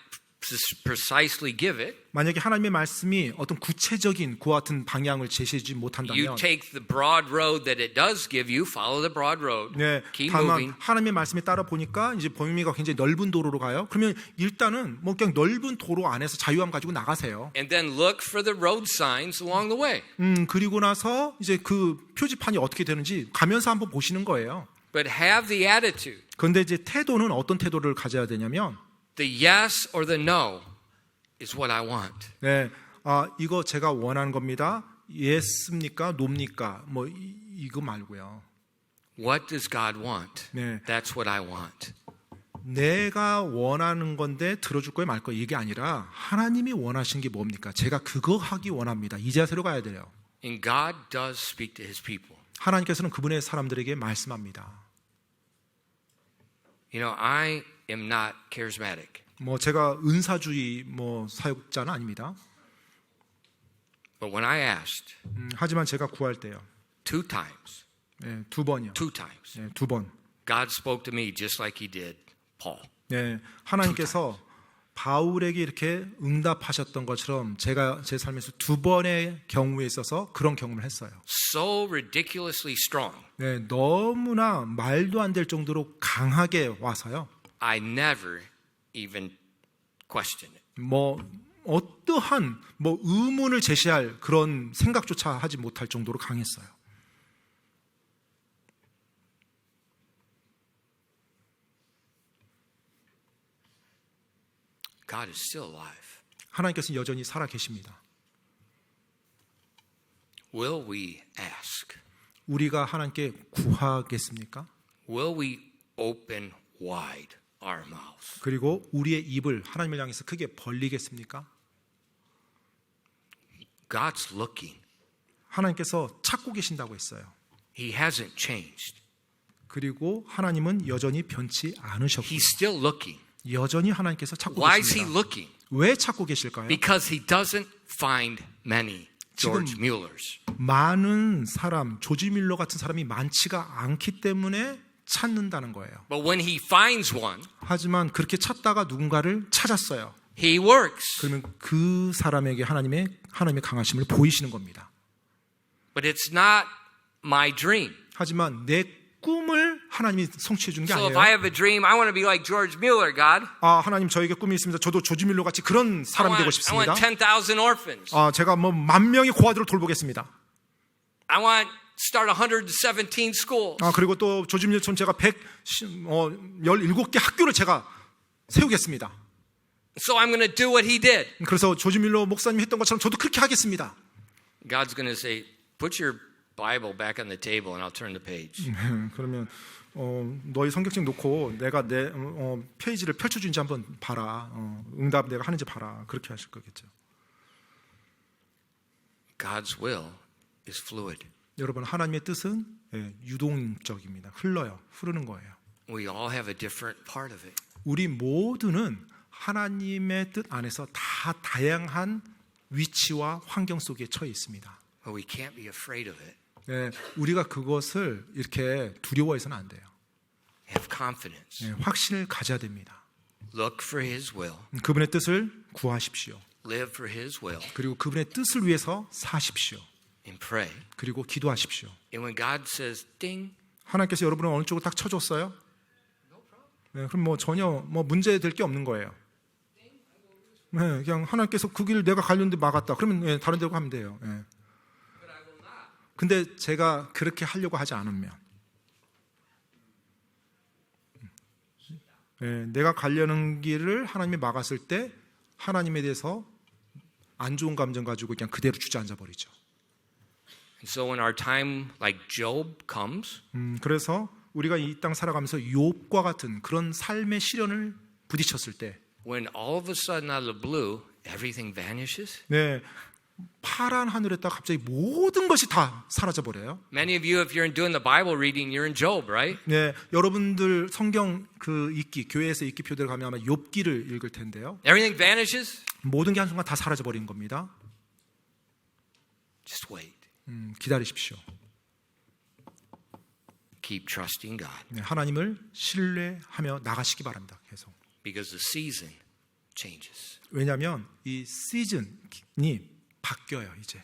precisely give it, 만약에 하나님의 말씀이 어떤 구체적인 그와 같은 방향을 제시해주지 you 못한다면 take the broad road that it does give you, follow the broad road, 네, keep 다만 moving. 하나님의 말씀에 따라 보니까 이제 범위가 굉장히 넓은 도로로 가요. 그러면 일단은 뭐 그냥 넓은 도로 안에서 자유함 가지고 나가세요. And then look for the road signs along the way. 그리고 나서 이제 그 표지판이 어떻게 되는지 가면서 한번 보시는 거예요. But have the attitude. 그런데 이제 태도는 어떤 태도를 가져야 되냐면 The yes or the no is what I want. 네, 이거 제가 원하는 겁니다. 예스입니까? 노입니까? 뭐 이거 말고요. What does God want? 네, That's what I want. 내가 원하는 건데 들어줄 거예요, 말 거예요. 이게 아니라 하나님이 원하시는 게 뭡니까? 제가 그거 하기 원합니다. 이 자세로 가야 돼요. And God does speak to His people. 하나님께서는 그분의 사람들에게 말씀합니다. You know, I am not charismatic. 뭐 제가 은사주의 뭐 사역자는 아닙니다. But when I asked 하지만 제가 구할 때요. 2 times, 네, 2번이요. 2 times, 네, 2번. God spoke to me just like He did Paul. 네, 하나님께서 바울에게 이렇게 응답하셨던 것처럼 제가 제 삶에서 2번의 경우에 있어서 그런 경험을 했어요. So ridiculously strong. 네, 너무나 말도 안 될 정도로 강하게 와서요. I never even questioned it. 뭐 어떠한 뭐 의문을 제시할 그런 생각조차 하지 못할 정도로 강했어요. God is still alive. 하나님께서는 여전히 살아 계십니다. Will we ask? 우리가 하나님께 구하겠습니까? Will we open wide our mouths? 그리고 우리의 입을 하나님을 향해서 크게 벌리겠습니까? God's looking. 하나님께서 찾고 계신다고 했어요. He hasn't changed. 그리고 하나님은 여전히 변치 않으셨고요. He's still looking. 여전히 하나님께서 찾고 Why is He 계십니다. looking? 왜 찾고 계실까요? Because He doesn't find many George 지금 Muellers. 많은 사람, 조지 밀러 같은 사람이 많지가 않기 때문에 찾는다는 거예요. But when He finds one, 하지만 그렇게 찾다가 누군가를 찾았어요. He works. 그러면 그 사람에게 하나님의 강하심을 보이시는 겁니다. But it's not my dream. 하지만 내 꿈을 하나님이 성취해 준 게 So if 아니에요. I have a dream, I want to be like George Mueller, God. 하나님 저에게 꿈이 있습니다. 저도 조지 밀러 같이 그런 I 사람이 되고 want 싶습니다. 10,000 orphans. 제가 뭐 10,000명의 고아들을 돌보겠습니다. I want to start 117 schools. 그리고 또 조지 밀러처럼 제가 17개 학교를 제가 세우겠습니다. So I'm going to do what he did. 그래서 조지 밀러 목사님이 했던 것처럼 저도 그렇게 하겠습니다. God's going to say, put your Bible back on the table and I'll turn the page. 그러면 너희 성경책 놓고 내가 내 페이지를 펼쳐준지 한번 봐라. 응답 내가 하는지 봐라. 그렇게 하실 거겠죠. God's will is fluid. 여러분 하나님의 뜻은 유동적입니다. 흐르는 거예요. We all have a different part of it. 우리 모두는 하나님의 뜻 안에서 다 다양한 위치와 환경 속에 처해 있습니다. But we can't be afraid of it. 우리가 그것을 이렇게 두려워해서는 안 돼요. Have confidence. 확신을 가져야 됩니다. Look for His will. 그분의 뜻을 구하십시오. Live for His will. 그리고 그분의 뜻을 위해서 사십시오. And pray. 그리고 기도하십시오. And when God says, ding, 하나님께서 여러분을 어느 쪽으로 딱 쳐줬어요? 그럼 뭐 전혀 뭐 문제 될 게 없는 거예요. 그냥 하나님께서 그 길 내가 가려는데 막았다. 그러면 다른 데로 가면 돼요. 근데 제가 그렇게 하려고 하지 않으면 내가 가려는 길을 하나님이 막았을 때 하나님에 대해서 안 좋은 감정 가지고 그냥 그대로 주저앉아 버리죠. And so when our time like Job comes, 그래서 우리가 이 땅 살아가면서 욥과 같은 그런 삶의 시련을 부딪혔을 때 when all of a sudden out of the blue, everything vanishes, 파란 하늘에다 갑자기 모든 것이 다 사라져 버려요. Many of you, if you're doing the Bible reading, you're in Job, right? 네, 여러분들 성경 그 읽기 교회에서 읽기표들 가면 아마 욥기를 읽을 텐데요. Everything vanishes. 모든 게 한순간 다 사라져 버린 겁니다. Just wait. 기다리십시오. Keep trusting God 네, 하나님을 신뢰하며 나가시기 바랍니다. 계속. because the season changes. 왜냐하면 이 시즌이 바뀌어요. 이제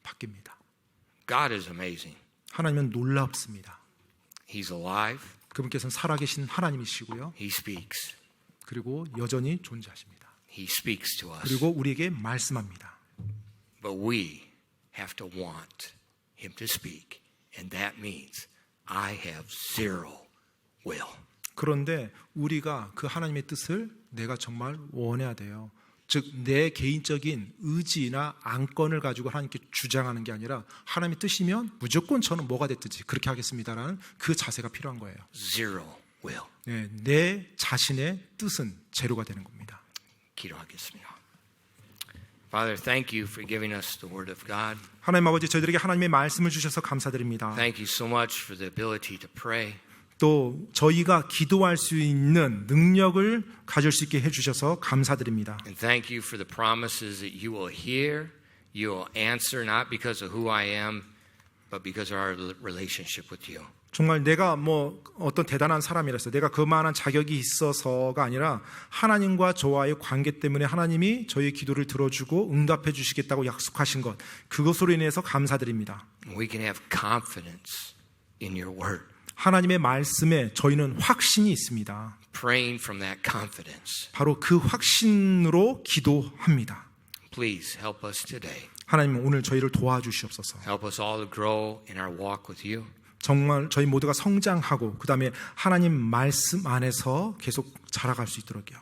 바뀝니다. God is amazing. 하나님은 놀랍습니다. He's alive. 그분께서는 살아계신 하나님이시고요. He speaks. 그리고 여전히 존재하십니다. He speaks to us. 그리고 우리에게 말씀합니다. But we have to want him to speak. And that means I have zero will. 그런데 우리가 그 하나님의 뜻을 내가 정말 원해야 돼요. 즉 내 개인적인 의지나 안건을 가지고 하나님께 주장하는 게 아니라 하나님의 뜻이면 무조건 저는 뭐가 됐든지 그렇게 하겠습니다라는 그 자세가 필요한 거예요. Zero will. 네, 내 자신의 뜻은 제로가 되는 겁니다. 기도하겠습니다. Father, thank you for giving us the word of God. 하나님 아버지 저희들에게 하나님의 말씀을 주셔서 감사드립니다. Thank you so much for the ability to pray. 또 저희가 기도할 수 있는 능력을 가질 수 있게 해주셔서 감사드립니다. And thank you for the promises that you will hear, you will answer not because of who I am, but because of our relationship with you. 정말 내가 뭐 어떤 대단한 사람이라서 내가 그만한 자격이 있어서가 아니라 하나님과 저와의 관계 때문에 하나님이 저희의 기도를 들어주고 응답해 주시겠다고 약속하신 것 그것으로 인해서 감사드립니다. We can have confidence in your word. 하나님의 말씀에 저희는 확신이 있습니다. Praying from that confidence. 바로 그 확신으로 기도합니다. Please help us today. 하나님 오늘 저희를 도와주시옵소서. Help us all to grow in our walk with you. 정말 저희 모두가 성장하고 그 다음에 하나님 말씀 안에서 계속 자라갈 수 있도록요.